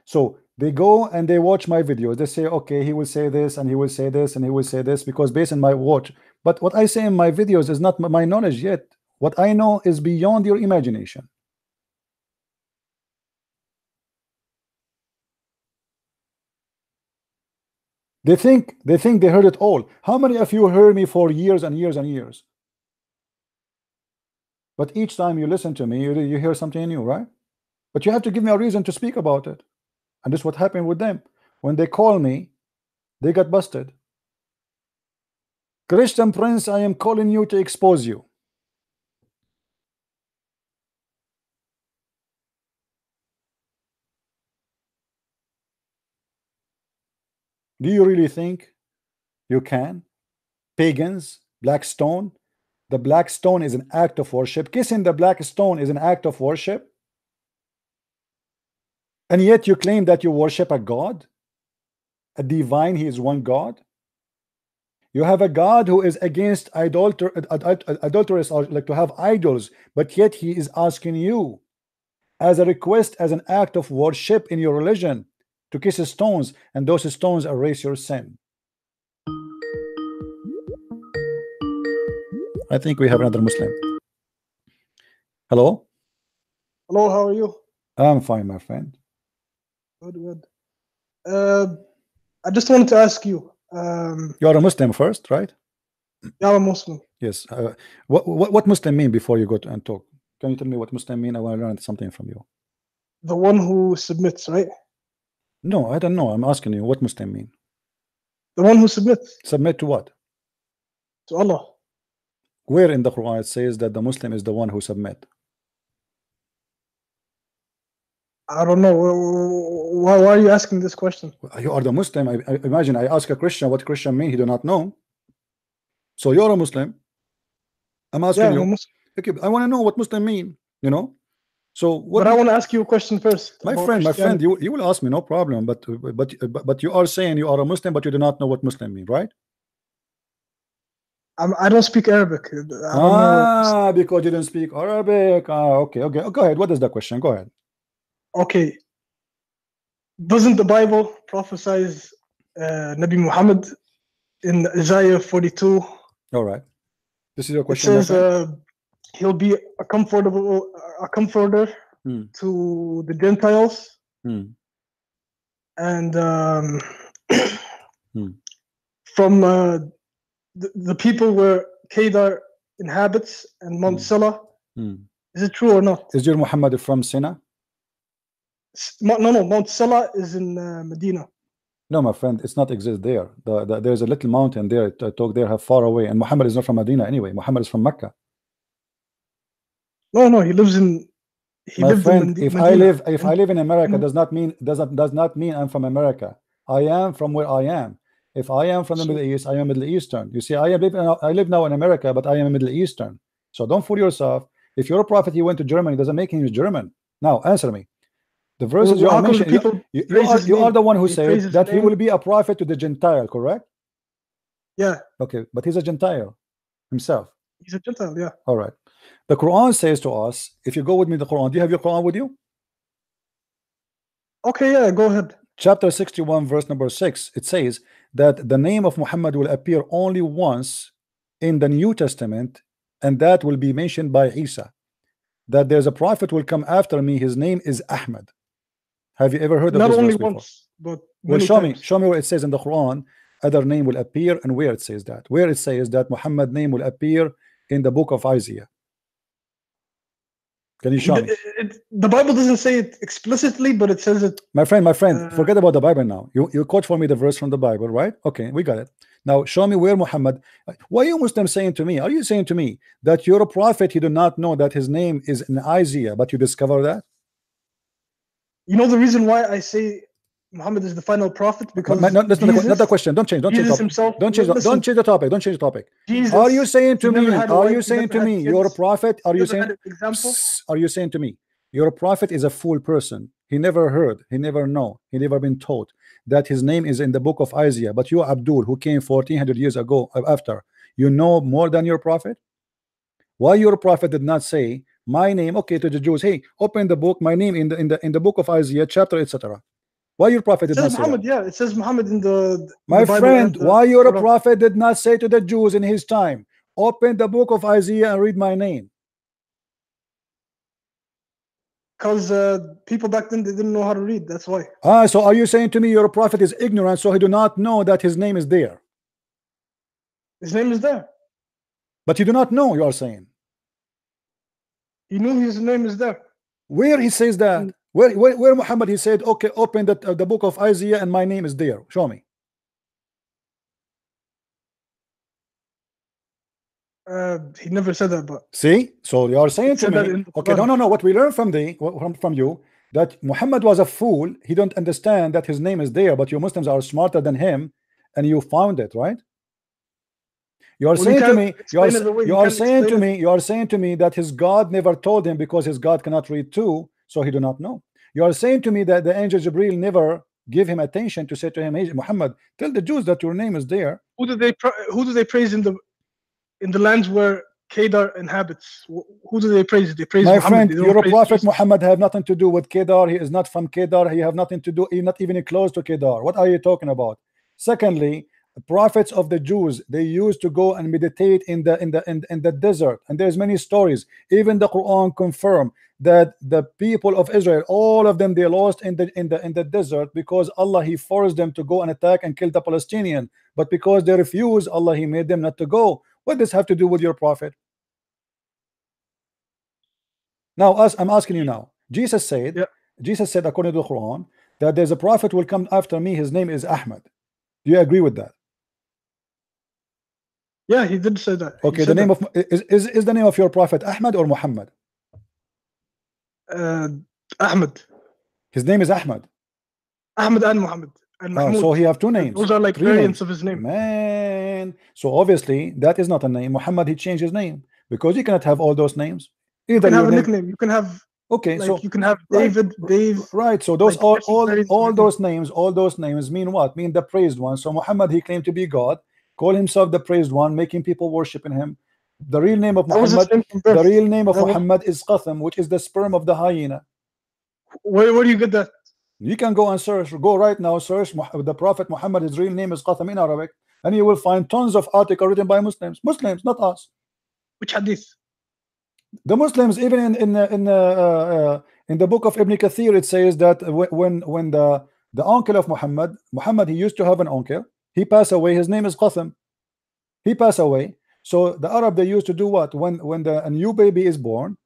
So they go and they watch my videos. They say, okay, he will say this and he will say this and he will say this because based on my watch. But what I say in my videos is not my knowledge yet. What I know is beyond your imagination. They think they heard it all. How many of you heard me for years and years and years? But each time you listen to me, you hear something new, right? But you have to give me a reason to speak about it. And this is what happened with them. When they call me, they got busted. Christian Prince, I am calling you to expose you. Do you really think you can? Pagans, black stone. The black stone is an act of worship. Kissing the black stone is an act of worship. And yet you claim that you worship a God, a divine, he is one God. You have a God who is against adulterous, or like to have idols, but yet he is asking you as a request, as an act of worship in your religion, to kiss stones, and those stones erase your sin. I think we have another Muslim. Hello? Hello, how are you? I'm fine, my friend. Good, good. I just wanted to ask you. You're a Muslim first, right? Yeah, I'm a Muslim. Yes. What Muslim mean before you go to and talk? Can you tell me what Muslim mean? I want to learn something from you. The one who submits, right? No, I don't know. I'm asking you what Muslim mean. The one who submits. Submit to what? To Allah. Where in the Quran it says that the Muslim is the one who submit? I don't know. Why are you asking this question? You are the Muslim. I imagine I ask a Christian what Christian mean. He do not know. So you're a Muslim. I'm asking you. Okay, I want to know what Muslim mean. You know. So what? But I want to ask you a question first. My friend, you will ask me, no problem. But you are saying you are a Muslim, but you do not know what Muslim mean, right? I don't speak Arabic. I don't know. Because you don't speak Arabic. Okay. Go ahead. What is the question? Go ahead. Okay. Doesn't the Bible prophesize Nabi Muhammad in Isaiah 42? All right. This is your question. It says he'll be a comforter to the Gentiles. And from the people where Kedar inhabits and Mount Sela. Is it true or not? Is your Muhammad from Sina? No, Mount Sela is in Medina. No, my friend, it's not exist there. There's a little mountain there. I talk there, far away, and Muhammad is not from Medina anyway. Muhammad is from Mecca. No, he lives in. My friend, if I live in America, does not mean I'm from America. I am from where I am. If I am from the Middle East, I am Middle Eastern. You see, I live now in America, but I am a Middle Eastern. So don't fool yourself. If you're a prophet, you went to Germany, doesn't make him German. Now answer me. The verses you are mentioning, you are the one who said that he will be a prophet to the Gentile, correct? Yeah. Okay, but he's a Gentile himself. He's a Gentile, yeah. All right. The Quran says to us, if you go with me, the Quran, do you have your Quran with you? Okay, yeah, go ahead. Chapter 61, verse number 6, it says that the name of Muhammad will appear only once in the New Testament, and that will be mentioned by Isa. That there's a prophet will come after me, his name is Ahmad. Have you ever heard of this? Not only once, but show me where it says in the Quran other name will appear, and where it says that. Where it says that Muhammad name will appear in the book of Isaiah. Can you show me? The Bible doesn't say it explicitly, but it says it. My friend, forget about the Bible now. You quote for me the verse from the Bible, right? Okay, we got it. Now show me where Muhammad. Why are you Muslims saying to me? Are you saying to me that you're a prophet, you do not know that his name is in Isaiah, but you discover that? You know the reason why I say Muhammad is the final prophet? Because not the question. Don't change. Don't change the topic. Jesus, are you saying to me? You're a prophet? Are you saying to me you're a prophet is a fool person? He never heard. He never know. He never been taught that his name is in the book of Isaiah. But you, Abdul, who came 1400 years ago after, you know more than your prophet. Why your prophet did not say my name, okay, to the Jews, hey, open the book, my name in the book of Isaiah, chapter, etc. Why your prophet did not say Muhammad, that? Yeah, it says Muhammad in the my Bible, friend, why your prophet did not say to the Jews in his time, open the book of Isaiah and read my name? Because people back then, they didn't know how to read, that's why. So are you saying to me your prophet is ignorant, so he do not know that his name is there? His name is there. But you do not know, you are saying. He knew his name is there. Where he says that? Where Muhammad he said, okay, open the book of Isaiah and my name is there. Show me. He never said that, but see, so you are saying to me, okay, no, what we learn from you, that Muhammad was a fool. He don't understand that his name is there, but you Muslims are smarter than him, and you found it, right? You are saying to me, you are saying to me that his God never told him because his God cannot read too, so he do not know. You are saying to me that the angel Jibril never give him attention to say to him, hey, Muhammad, tell the Jews that your name is there. Who do they praise in the lands where Kedar inhabits? Who do they praise? They praise my Muhammad. friend. Your prophet Muhammad have nothing to do with Kedar. He is not from Kedar. He have nothing to do. He's not even close to Kedar. What are you talking about? Secondly, the prophets of the Jews, they used to go and meditate in the desert, and there's many stories. Even the Quran confirm that the people of Israel, all of them, they lost in the desert because Allah he forced them to go and attack and kill the Palestinian. But because they refused, Allah he made them not to go. What does this have to do with your prophet? Now, I'm asking you now. Jesus said according to the Quran that there's a prophet will come after me. His name is Ahmad. Do you agree with that? Yeah, he did say that. Okay, the name of is the name of your prophet Ahmad or Muhammad? Ahmad. His name is Ahmad. Ahmad and Muhammad. And Mahmoud. So he have two names. Those are like variants of his name. Man. So obviously that is not a name. Muhammad, he changed his name because you cannot have all those names. Either you can have a nickname. You can have so you can have David, Dave. Right. So those all those names mean what? Mean the praised one. So Muhammad, he claimed to be God, call himself the praised one, making people worshiping him. The real name of Muhammad, Muhammad is Qatham, which is the sperm of the hyena. Where do you get that? You can go and search. Go right now, search the Prophet Muhammad. His real name is Qatham in Arabic, and you will find tons of articles written by Muslims. Muslims, not us. Which hadith? The Muslims, even in the book of Ibn Kathir, it says that when the uncle of Muhammad, he used to have an uncle. He passed away. His name is Qatham. He passed away. So the Arab, they used to do what? When a new baby is born,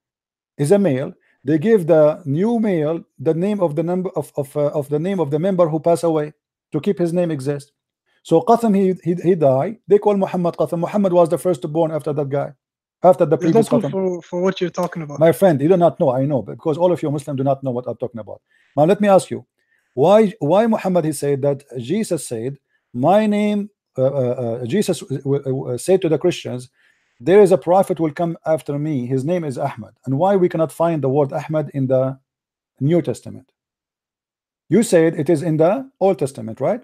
is a male, they give the new male the name of the number of the name of the member who passed away to keep his name exist. So Qatham, he died. They call Muhammad Qatham. Muhammad was the first born after that guy. After the previous for what you're talking about. My friend, you do not know. I know, because all of you Muslims do not know what I'm talking about. Now let me ask you, why Muhammad he said that Jesus said, my name, Jesus said to the Christians, there is a prophet will come after me, his name is Ahmad. And why we cannot find the word Ahmad in the New Testament? You said it is in the Old Testament, right?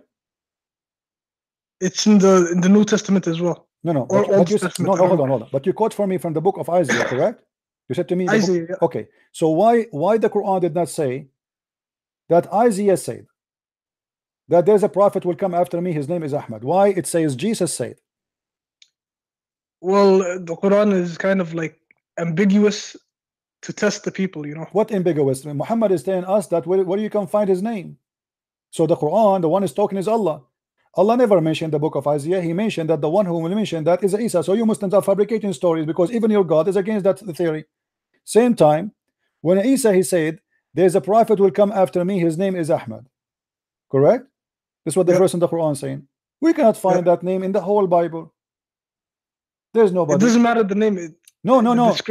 It's in the New Testament as well. No, hold on. But you quote for me from the book of Isaiah, correct? You said to me, Isaiah, yeah. Okay. So why the Quran did not say that Isaiah said that there's a prophet will come after me, his name is Ahmad? Why it says Jesus said? Well, the Quran is kind of like ambiguous to test the people, you know. What ambiguous? Muhammad is telling us that where you can find his name. So the Quran, the one is talking is Allah. Allah never mentioned the book of Isaiah. He mentioned that the one who will mention that is Isa. So you Muslims are fabricating stories because even your God is against that theory. Same time, when Isa he said, there's a prophet will come after me, his name is Ahmad. Correct? This is what the verse in the Quran saying. We cannot find that name in the whole Bible. There's nobody. It doesn't matter the name. No.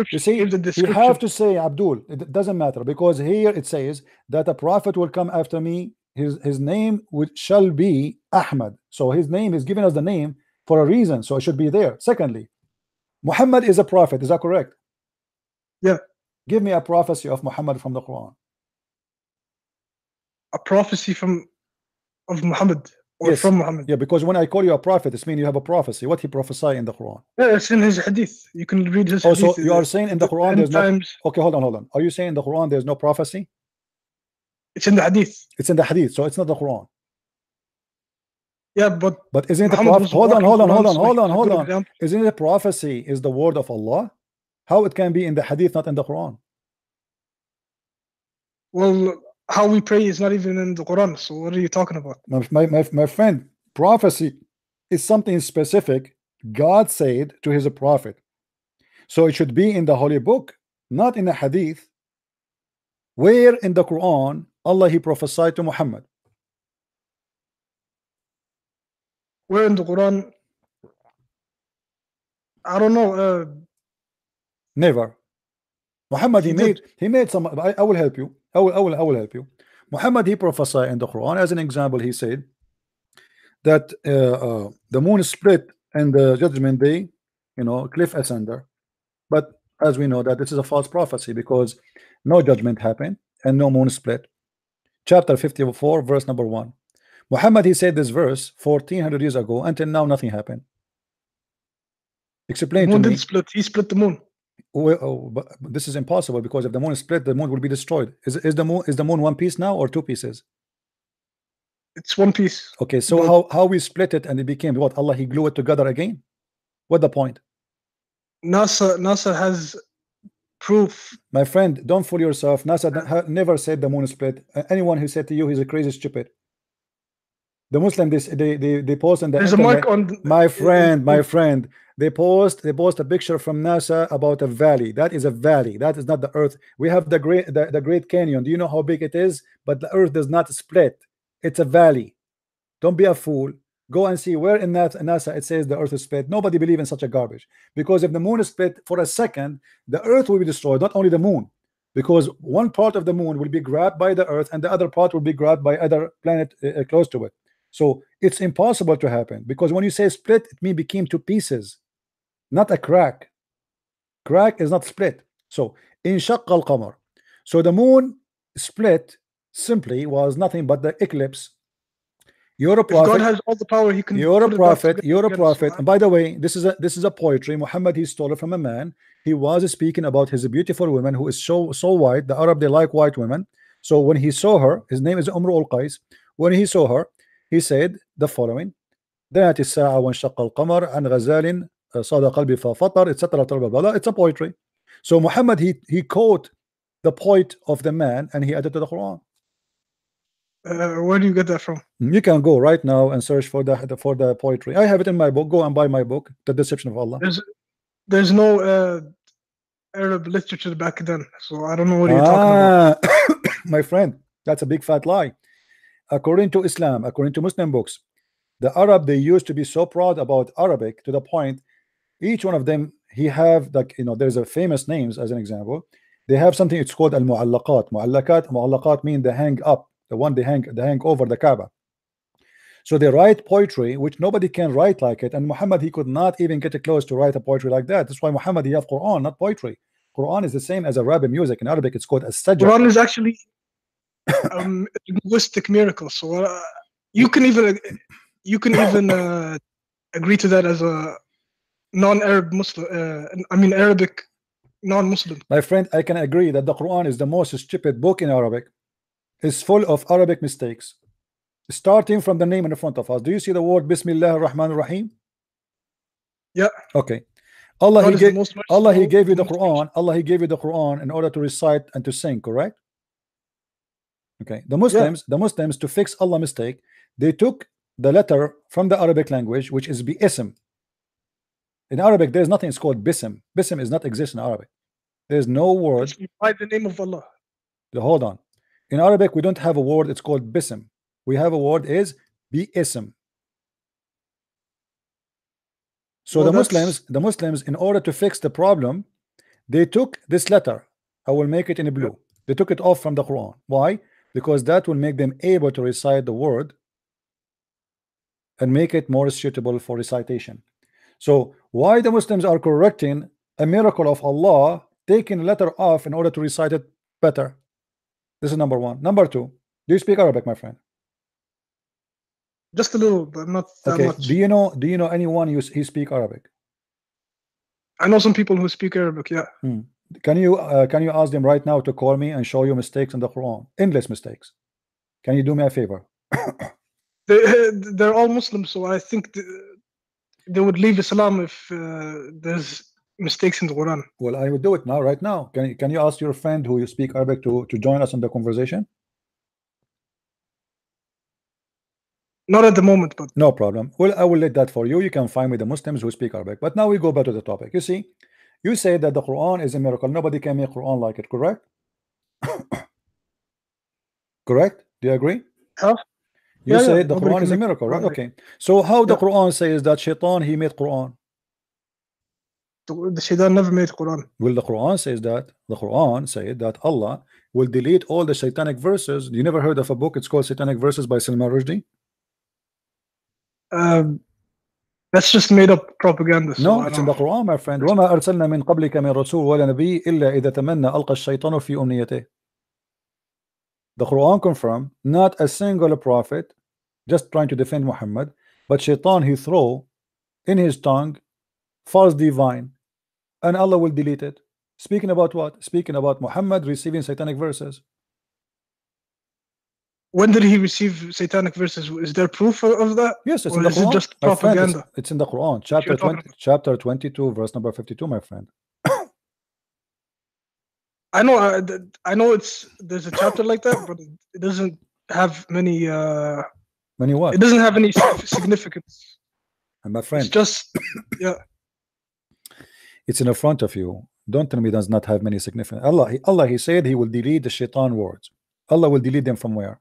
You see, you have to say Abdul. It doesn't matter because here it says that a prophet will come after me. His name shall be Ahmad. So his name is giving us the name for a reason. So it should be there. Secondly, Muhammad is a prophet. Is that correct? Yeah. Give me a prophecy of Muhammad from the Quran. A prophecy of Muhammad or yes. from Muhammad. Yeah, because when I call you a prophet, it means you have a prophecy. What he prophesied in the Quran? Yeah, it's in his hadith. You can read his hadith. So you are saying in the Quran there's no. Okay, hold on. Are you saying in the Quran there's no prophecy? It's in the hadith. It's in the hadith, so it's not the Quran. Yeah, but isn't it a prophecy? Hold on. Isn't it a prophecy is the word of Allah? How it can be in the hadith, not in the Quran? Well, how we pray is not even in the Quran. So what are you talking about? My friend, prophecy is something specific God said to his prophet. So it should be in the holy book, not in the hadith. Where in the Quran Allah he prophesied to Muhammad? Where in the Quran? I don't know. Never. Muhammad He he made some. I will help you. I will help you. Muhammad he prophesied in the Quran. As an example, he said that the moon split and the judgment day, cliff asunder. But as we know that this is a false prophecy, because no judgment happened and no moon split. Chapter 54 verse number 1. Muhammad he said this verse 1400 years ago. Until now nothing happened. Explain the moon to me. didn't split. He split the moon. But this is impossible, because if the moon is split, the moon will be destroyed. Is the moon one piece now or two pieces? It's one piece. Okay, so how we split it and it became what? Allah he glue it together again? What the point? NASA has proof. My friend, don't fool yourself. NASA never said the moon split. Anyone who said to you he's a crazy stupid. The Muslim they post on the There's internet. a mark on My friend, they post a picture from NASA about a valley. That is a valley. That is not the earth. We have the Great Canyon. Do you know how big it is? But the earth does not split. It's a valley. Don't be a fool. Go and see where in NASA it says the earth is split. Nobody believes in such a garbage, because if the moon is split for a second, the earth will be destroyed, not only the moon, because one part of the moon will be grabbed by the earth and the other part will be grabbed by other planet close to it. So it's impossible to happen, because when you say split, it means became two pieces, not a crack. Crack is not split. So in shaqqa al-qamar, so the moon split simply was nothing but the eclipse. You're a prophet. God has all the power. He can. You're a prophet. You're a prophet. And by the way, this is a poetry. Muhammad he stole it from a man. He was speaking about his beautiful woman who is so white. The Arab they like white women. So when he saw her, his name is Umru al-Qais. When he saw her, he said the following: "دنت الساعة وانشق القمر عن غزال صاد قلبي ففطر," etc. It's a poetry. So Muhammad he quote the poet of the man and he added to the Quran. Where do you get that from? You can go right now and search for the poetry. I have it in my book. Go and buy my book, The Deception of Allah. There's no Arab literature back then, so I don't know what you're talking about. My friend, that's a big fat lie. According to Islam, according to Muslim books, the Arab they used to be so proud about Arabic to the point each one of them he have there's a famous names. As an example, they have something, it's called al-mu'allaqat. Mu'allaqat mean the hang up, the one they hang over the Kaaba. So they write poetry which nobody can write like it, and Muhammad he could not even get close to write a poetry like that. That's why Muhammad he have Quran, not poetry. Quran is the same as Arabic music. In Arabic it's called as-sajr. Quran is actually a linguistic miracle. So you can even agree to that as a non-Arab Muslim. Arabic non-Muslim. My friend, I can agree that the Quran is the most stupid book in Arabic. It's full of Arabic mistakes, starting from the name in the front of us. Do you see the word Bismillah ar-Rahman ar-Rahim? Yeah. Okay. Allah he gave you the Quran. Merciful. Allah he gave you the Quran in order to recite and to sing, correct? Okay. The Muslims to fix Allah mistake, they took the letter from the Arabic language, which is bi-ism. In Arabic, there's nothing. It's called bism. Bism is not exist in Arabic. There's no word. By the name of Allah. Hold on. In Arabic, we don't have a word. It's called bism. We have a word is bi-ism. So the Muslims, in order to fix the problem, they took this letter. I will make it in blue. They took it off from the Quran. Why? Because that will make them able to recite the word and make it more suitable for recitation. So why the Muslims are correcting a miracle of Allah, taking a letter off in order to recite it better? This is number one. Number two, do you speak Arabic, my friend? Just a little, but not that much. Do you know anyone who speak Arabic? I know some people who speak Arabic. Yeah. Can you ask them right now to call me and show you mistakes in the Quran, endless mistakes? Can you do me a favor? They're all Muslims, so I think they would leave Islam if there's mistakes in the Quran. Well, I would do it now, right now. Can you ask your friend who you speak Arabic to join us in the conversation? Not at the moment, but no problem. Well, I will let that for you. You can find me the Muslims who speak Arabic. But now we go back to the topic. You see, you say that the Quran is a miracle. Nobody can make Quran like it, correct? Correct? Do you agree? Huh? You Yeah, said the nobody Quran can is a make the miracle, right? Quran. Okay. So how the Yeah. Quran says that Shaitan he made Quran? The Shaitan never made Quran. Well, the Quran says that Allah will delete all the satanic verses. You never heard of a book? It's called Satanic Verses by Salman Rushdie. That's just made up propaganda. So No, I it's in the don't. Quran, my friend. وما أرسلنا من قبلك من رسول ولا نبي إلا إذا تمنى ألقى الشيطان في أمنيته. The Quran confirmed not a single prophet just trying to defend Muhammad, but Shaitan he throw in his tongue false divine, and Allah will delete it. Speaking about what? Speaking about Muhammad receiving satanic verses. When did he receive satanic verses? Is there proof of that? Yes, it's Or in the is it Quran. just My friend, propaganda? it's in the Quran, you're chapter talking 20, chapter 22, verse number 52, my friend. I know there's a chapter like that, but it doesn't have many. Many what? It doesn't have any significance. And my friend, It's just yeah. it's in front of you. Don't tell me it does not have many significance. Allah, he said he will delete the shaitan words. Allah will delete them from where?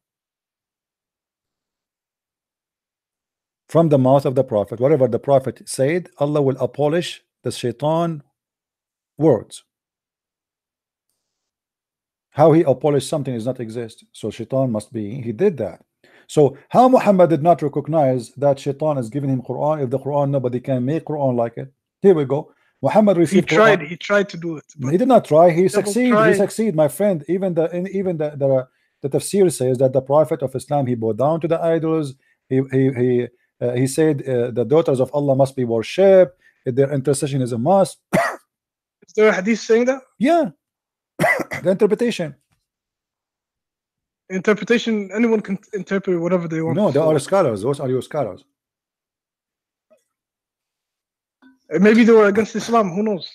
From the mouth of the prophet. Whatever the prophet said, Allah will abolish the shaitan words. How he abolished something does not exist. So shaitan must be, he did that. So how Muhammad did not recognize that shaitan is giving him Quran? If the Quran, nobody can make Quran like it. Here we go. Muhammad received Quran. He tried to do it. He did not try. He Double succeeded. try. He succeeded, my friend. Even the tafsir says that the prophet of Islam he bowed down to the idols. He said the daughters of Allah must be worshipped. Their intercession is a must. Is there a hadith saying that? Yeah. The interpretation. Interpretation. Anyone can interpret whatever they want. No, there are scholars. Those are your scholars. Maybe they were against Islam. Who knows?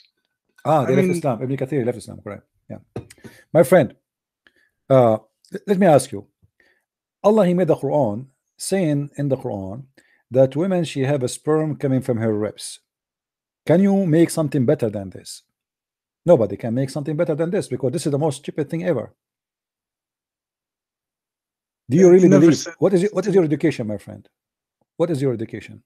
They left Islam. Ibn Kathir left Islam. Correct. Yeah. My friend, let me ask you. Allah he made the Quran saying in the Quran that women she have a sperm coming from her ribs. Can you make something better than this? Nobody can make something better than this because this is the most stupid thing ever. Do you really believe? What is your education, my friend? What is your education?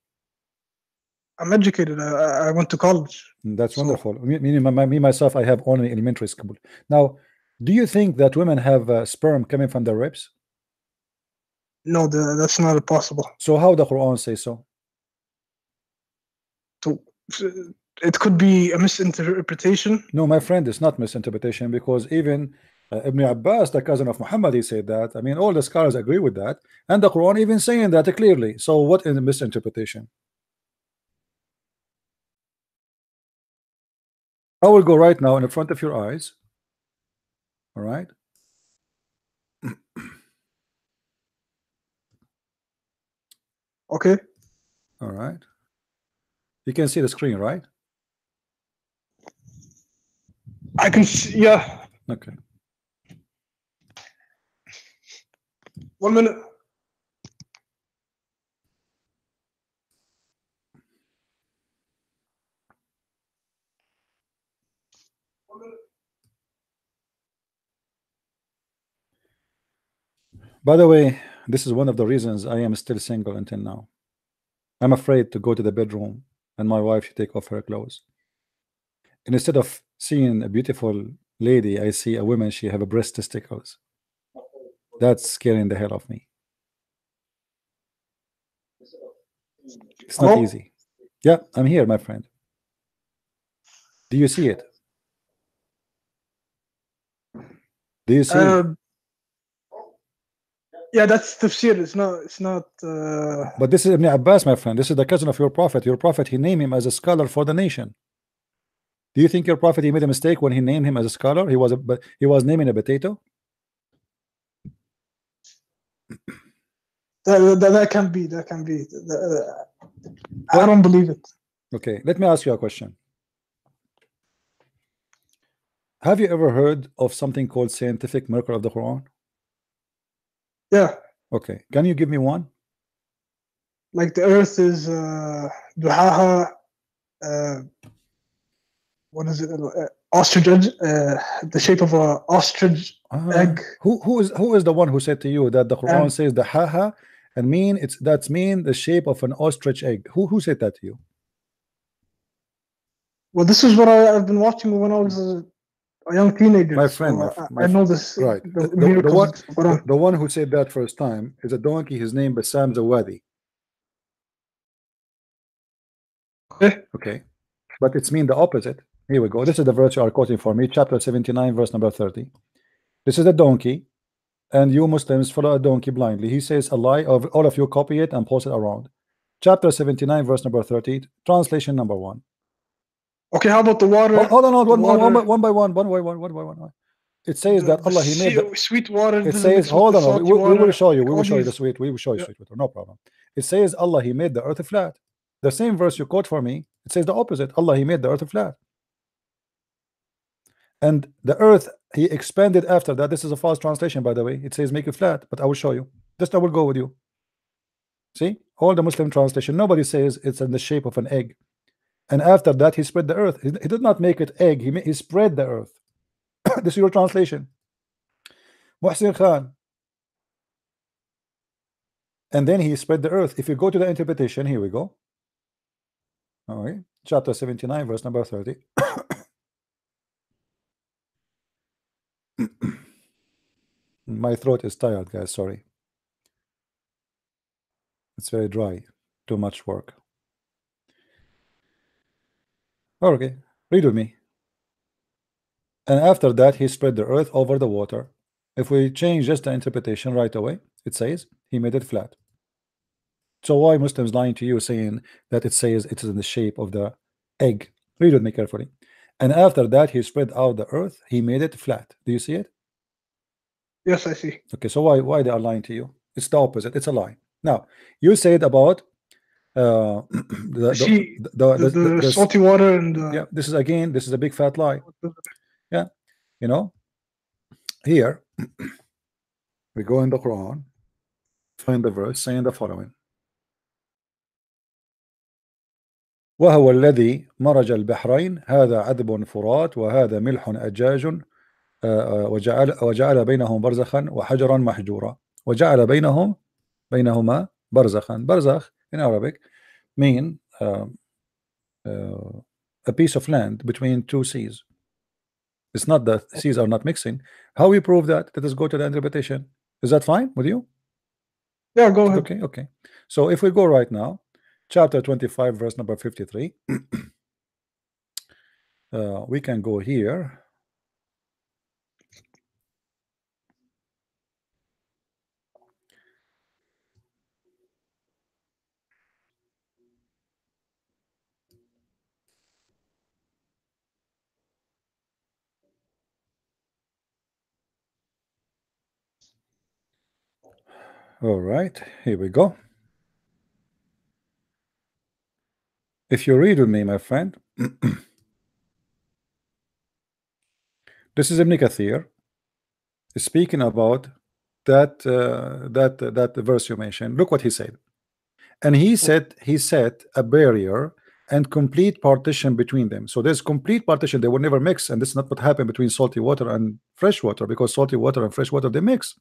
I'm educated. I went to college. That's wonderful. Me myself, I have only elementary school. Now, do you think that women have sperm coming from their ribs? No, that's not possible. So how the Quran says so? It could be a misinterpretation. No, my friend, it's not misinterpretation because even Ibn Abbas, the cousin of Muhammad, he said that. I mean, all the scholars agree with that, and the Quran even saying that clearly. So what is the misinterpretation? I will go right now in front of your eyes. All right. Okay. All right. You can see the screen, right? I can see, yeah. Okay. 1 minute. By the way, this is one of the reasons I am still single until now. I'm afraid to go to the bedroom and my wife should take off her clothes. And instead of seeing a beautiful lady, I see a woman, she have a breast testicles. That's scaring the hell of me. It's not easy. Yeah, I'm here, my friend. Do you see it? Do you see it? Yeah, that's tafsir. It's not. But this is Ibn Abbas, my friend. This is the cousin of your prophet. Your prophet, he named him as a scholar for the nation. Do you think your prophet he made a mistake when he named him as a scholar? He was naming a potato. That can be. That can be. I don't believe it. Okay, let me ask you a question. Have you ever heard of something called scientific miracle of the Quran? Yeah. Okay, can you give me one? Like the earth is duhaha. What is it? ostrich egg, the shape of a ostrich egg. Who is the one who said to you that the Quran says the haha and that's mean the shape of an ostrich egg? Who said that to you? Well, this is what I've been watching when I was a young teenager. My friend, so I know this. Right. The one who said that first time is a donkey. His name Bassam Zawadi. Okay. But it's mean the opposite. Here we go. This is the verse you are quoting for me, chapter 79, verse number 30. This is a donkey, and you Muslims follow a donkey blindly. He says a lie. Of all of you copy it and post it around. Chapter 79, verse number 30, translation number 1. Okay, how about the water? Hold on, one by one. It says that Allah He made the sweet water. It says, hold on, we will show you. We will show you the sweet. We will show you sweet water. No problem. It says Allah He made the earth flat. The same verse you quote for me, it says the opposite. Allah He made the earth flat. And the earth He expanded after that. This is a false translation, by the way. It says make it flat, but I will show you. Just I will go with you. See, all the Muslim translation, nobody says it's in the shape of an egg. And after that, He spread the earth. He did not make it egg. He spread the earth. This is your translation, Muhsin Khan. And then He spread the earth. If you go to the interpretation, here we go. All right, chapter 79, verse number 30. My throat is tired, guys. Sorry. It's very dry. Too much work. Okay, read with me. And after that, He spread the earth over the water. If we change just the interpretation right away, it says He made it flat. So why Muslims lying to you saying that it says it is in the shape of the egg? Read with me carefully. And after that, He spread out the earth. He made it flat. Do you see it? Yes, I see. Okay, so why they are lying to you? It's the opposite. It's a lie. Now you said about the salty water and yeah. This is a big fat lie. Yeah, you know. Here we go in the Quran, find the verse saying the following. وهو الذي مرج البحرين هذا عذب فرات وهذا ملح أجاج وجعل بينهم برزخا وحجرا محجورا وجعل بينهما برزخا. Barzakh in Arabic mean a piece of land between two seas. It's not that seas are not mixing. How we prove that? Let us go to the interpretation. Is that fine with you? Yeah, go ahead. Okay. So if we go right now, chapter 25, verse number 53. We can go here. All right, here we go. If you read with me, my friend, this is Ibn Kathir speaking about that verse you mentioned. Look what he said. And he said he set a barrier and complete partition between them. So there's complete partition. They will never mix, and this is not what happened between salty water and fresh water, because salty water and fresh water they mix.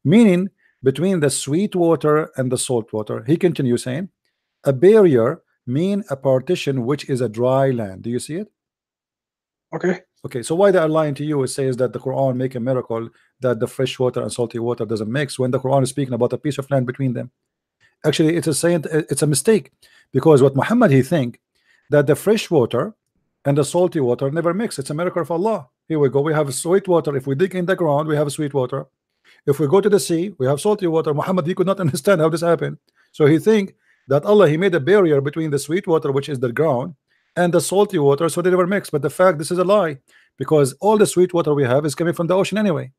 Meaning between the sweet water and the salt water. He continues saying, a barrier mean a partition which is a dry land. Do you see it? Okay, so why they are lying to you? It says that the Quran make a miracle that the fresh water and salty water doesn't mix, when the Quran is speaking about a piece of land between them. Actually, it's a mistake, because what Muhammad he think that the fresh water and the salty water never mix. It's a miracle of Allah. Here we go. We have sweet water. If we dig in the ground, we have sweet water. If we go to the sea, we have salty water. Muhammad he could not understand how this happened, so he think that Allah he made a barrier between the sweet water, which is the ground, and the salty water, so they never mix. But the fact, this is a lie, because all the sweet water we have is coming from the ocean anyway.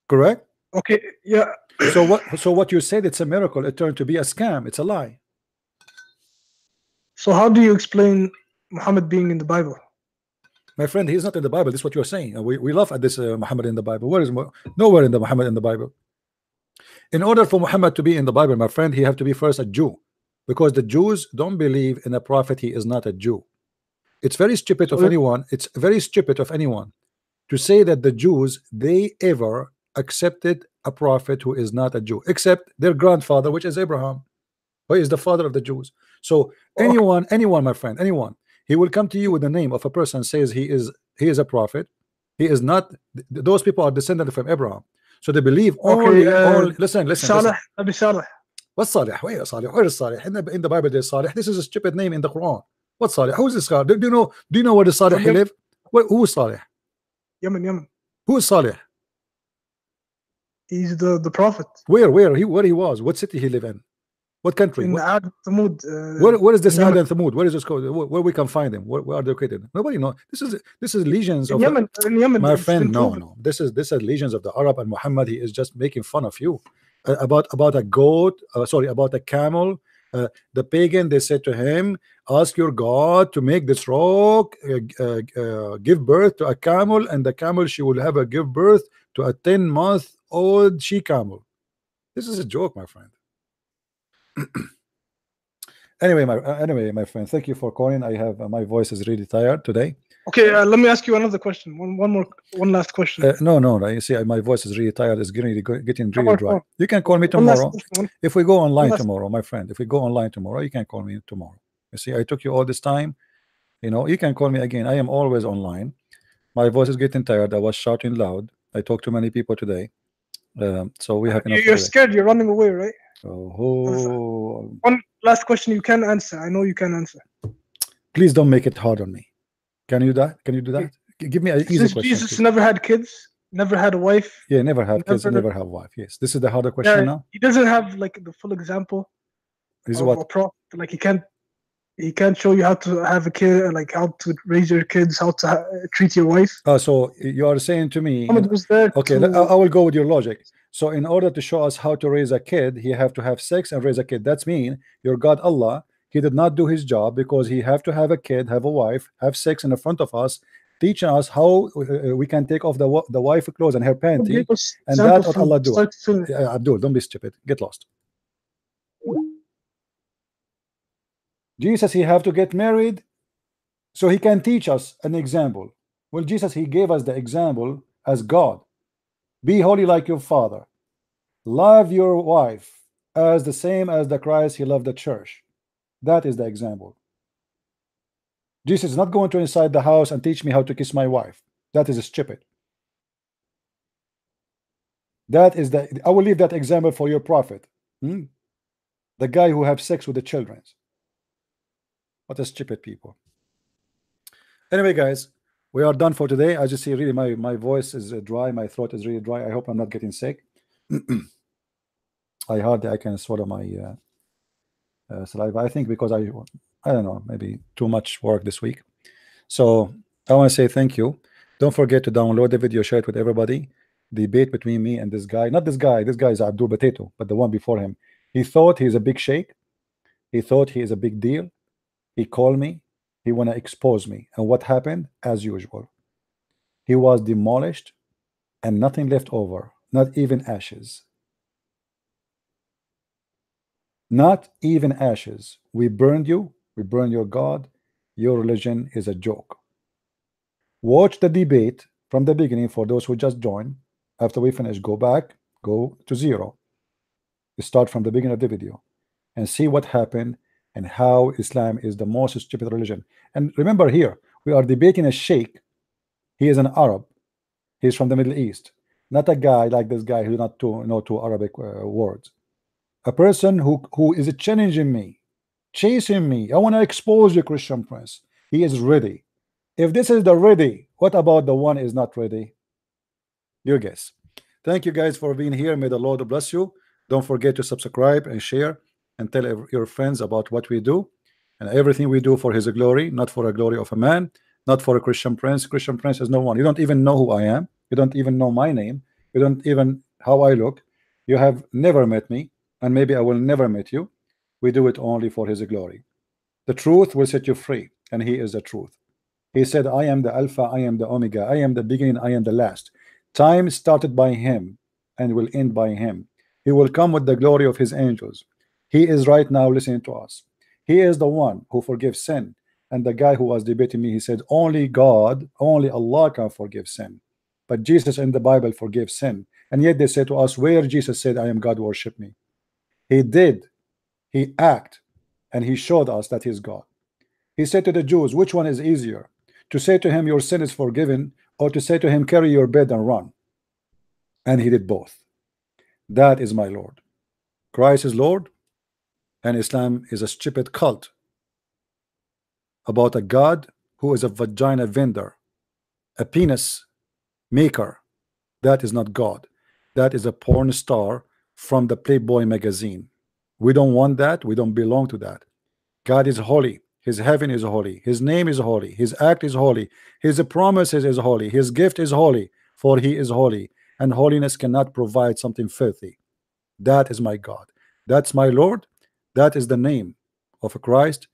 Correct? Okay, yeah. So what you said, it's a miracle, it turned to be a scam. It's a lie. So how do you explain Muhammad being in the Bible? My friend, he's not in the Bible. This is what you're saying. We laugh at this Muhammad in the Bible. Where is nowhere in the Muhammad in the Bible? In order for Muhammad to be in the Bible, my friend, he have to be first a Jew. because the Jews don't believe in a prophet. He is not a Jew. It's very stupid of So- anyone. It's very stupid of anyone to say that the Jews, they ever accepted a prophet who is not a Jew, except their grandfather, which is Abraham, who is the father of the Jews. So anyone, my friend, anyone, he will come to you with the name of a person, says he is a prophet. He is not. Those people are descendants from Abraham, so they believe only. Listen. Salih, Abi Salih. What's Salih? Where is Salih? Where is Salih? In the Bible, there's Salih. This is a stupid name in the Quran. What's Salih? Who is this guy? Do you know where the Salih he live? Who is Salih? Yemen. Who is Salih? He's the prophet. Where he was? What city he live in? What country? In Ad Thamud. Where is this Yemen. Ad and Thamud? Where is this code? Where we can find them? Where are they located? Nobody knows. This is legions of In Yemen, my it's friend. been proven. No. This is legions of the Arab, and Muhammad, he is just making fun of you about a goat. About a camel. The pagan, they said to him, ask your God to make this rock give birth to a camel, and the camel, she will have a give birth to a 10-month-old she camel. This is a joke, my friend. Anyway, my friend, thank you for calling. I have my voice is really tired today. Okay, let me ask you another question. One last question. No. You see, my voice is really tired. It's getting really dry. You can call me One last tomorrow. question. If we go online tomorrow, my friend, if we go online tomorrow, you can call me tomorrow. You see, I took you all this time. You can call me again. I am always online. My voice is getting tired. I was shouting loud. I talked to many people today. So we have enough. You're scared. You're running away, right? Oh. One last question you can answer. I know you can answer. Please don't make it hard on me. Can you do that? Give me an easy Since question. Jesus please. never had kids, never had a wife. Yeah, never have kids, never- never have wife. Yes, this is the harder question now. He doesn't have like the full example Is of what? a prophet. Like he can't show you how to have a kid, like how to raise your kids, how to treat your wife. So you are saying to me, Muhammad was there. okay, I will go with your logic. So in order to show us how to raise a kid, he have to have sex and raise a kid. That's mean your God Allah, he did not do his job, because he have to have a kid, have a wife, have sex in the front of us, teaching us how we can take off the wife clothes and her panty, and that's what Allah do. Abdul, don't be stupid. Get lost. Jesus, he have to get married so he can teach us an example. Well, Jesus, he gave us the example as God. Be holy like your father. Love your wife as the same as the Christ he loved the church. That is the example. Jesus is not going to inside the house and teach me how to kiss my wife. That is stupid. That is I will leave that example for your prophet. The guy who have sex with the children. What a stupid people. Anyway, guys, we are done for today. I just see really my voice is dry. My throat is really dry. I hope I'm not getting sick. I can swallow my saliva. I think because I don't know, maybe too much work this week. So I want to say thank you. Don't forget to download the video, share it with everybody. The debate between me and this guy, not this guy is Abdul Potato, but the one before him. He thought he's a big sheikh. He thought he is a big deal. He called me. He want to expose me. And what happened? As usual, he was demolished and nothing left over, not even ashes. Not even ashes. We burned you. We burned your God. Your religion is a joke. Watch the debate from the beginning for those who just joined. After we finish, go back, go to 0. You start from the beginning of the video and see what happened and how Islam is the most stupid religion. And remember, here we are debating a sheikh. He is an Arab. He's from the Middle East, not a guy like this guy who does not know two Arabic words. A person who is challenging me, chasing me. I want to expose you, Christian Prince. He is ready. If this is the ready, what about the one is not ready? You guess. Thank you guys for being here. May the Lord bless you. Don't forget to subscribe and share and tell your friends about what we do and everything we do for his glory, not for the glory of a man, not for a Christian Prince. Christian Prince is no one. You don't even know who I am. You don't even know my name. You don't even how I look. You have never met me, and maybe I will never meet you. We do it only for his glory. The truth will set you free, and he is the truth. He said, I am the Alpha, I am the Omega, I am the beginning, I am the last. Time started by him and will end by him. He will come with the glory of his angels. He is right now listening to us. He is the one who forgives sin. And the guy who was debating me, he said only God, only Allah can forgive sin, but Jesus in the Bible forgives sin. And yet they say to us, where Jesus said I am God, worship me? He did. He acted, and he showed us that he's God. He said to the Jews, which one is easier, to say to him your sin is forgiven, or to say to him carry your bed and run? And he did both. That is my Lord. Christ is Lord, and Islam is a stupid cult about a God who is a vagina vendor, a penis maker. That is not God. That is a porn star from the Playboy magazine. We don't want that. We don't belong to that. God is holy. His heaven is holy. His name is holy. His act is holy. His promises is holy. His gift is holy, for he is holy, and holiness cannot provide something filthy. That is my God. That's my Lord. That is the name of a Christ,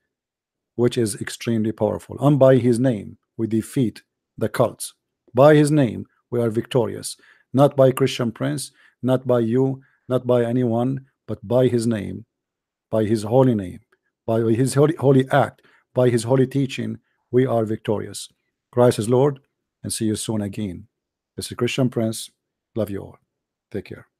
which is extremely powerful. And by his name we defeat the cults. By his name we are victorious, not by Christian Prince, not by you, not by anyone, but by his name, by his holy name, by his holy act, by his holy teaching. We are victorious. Christ is Lord, and see you soon again. This is Christian Prince. Love you all. Take care.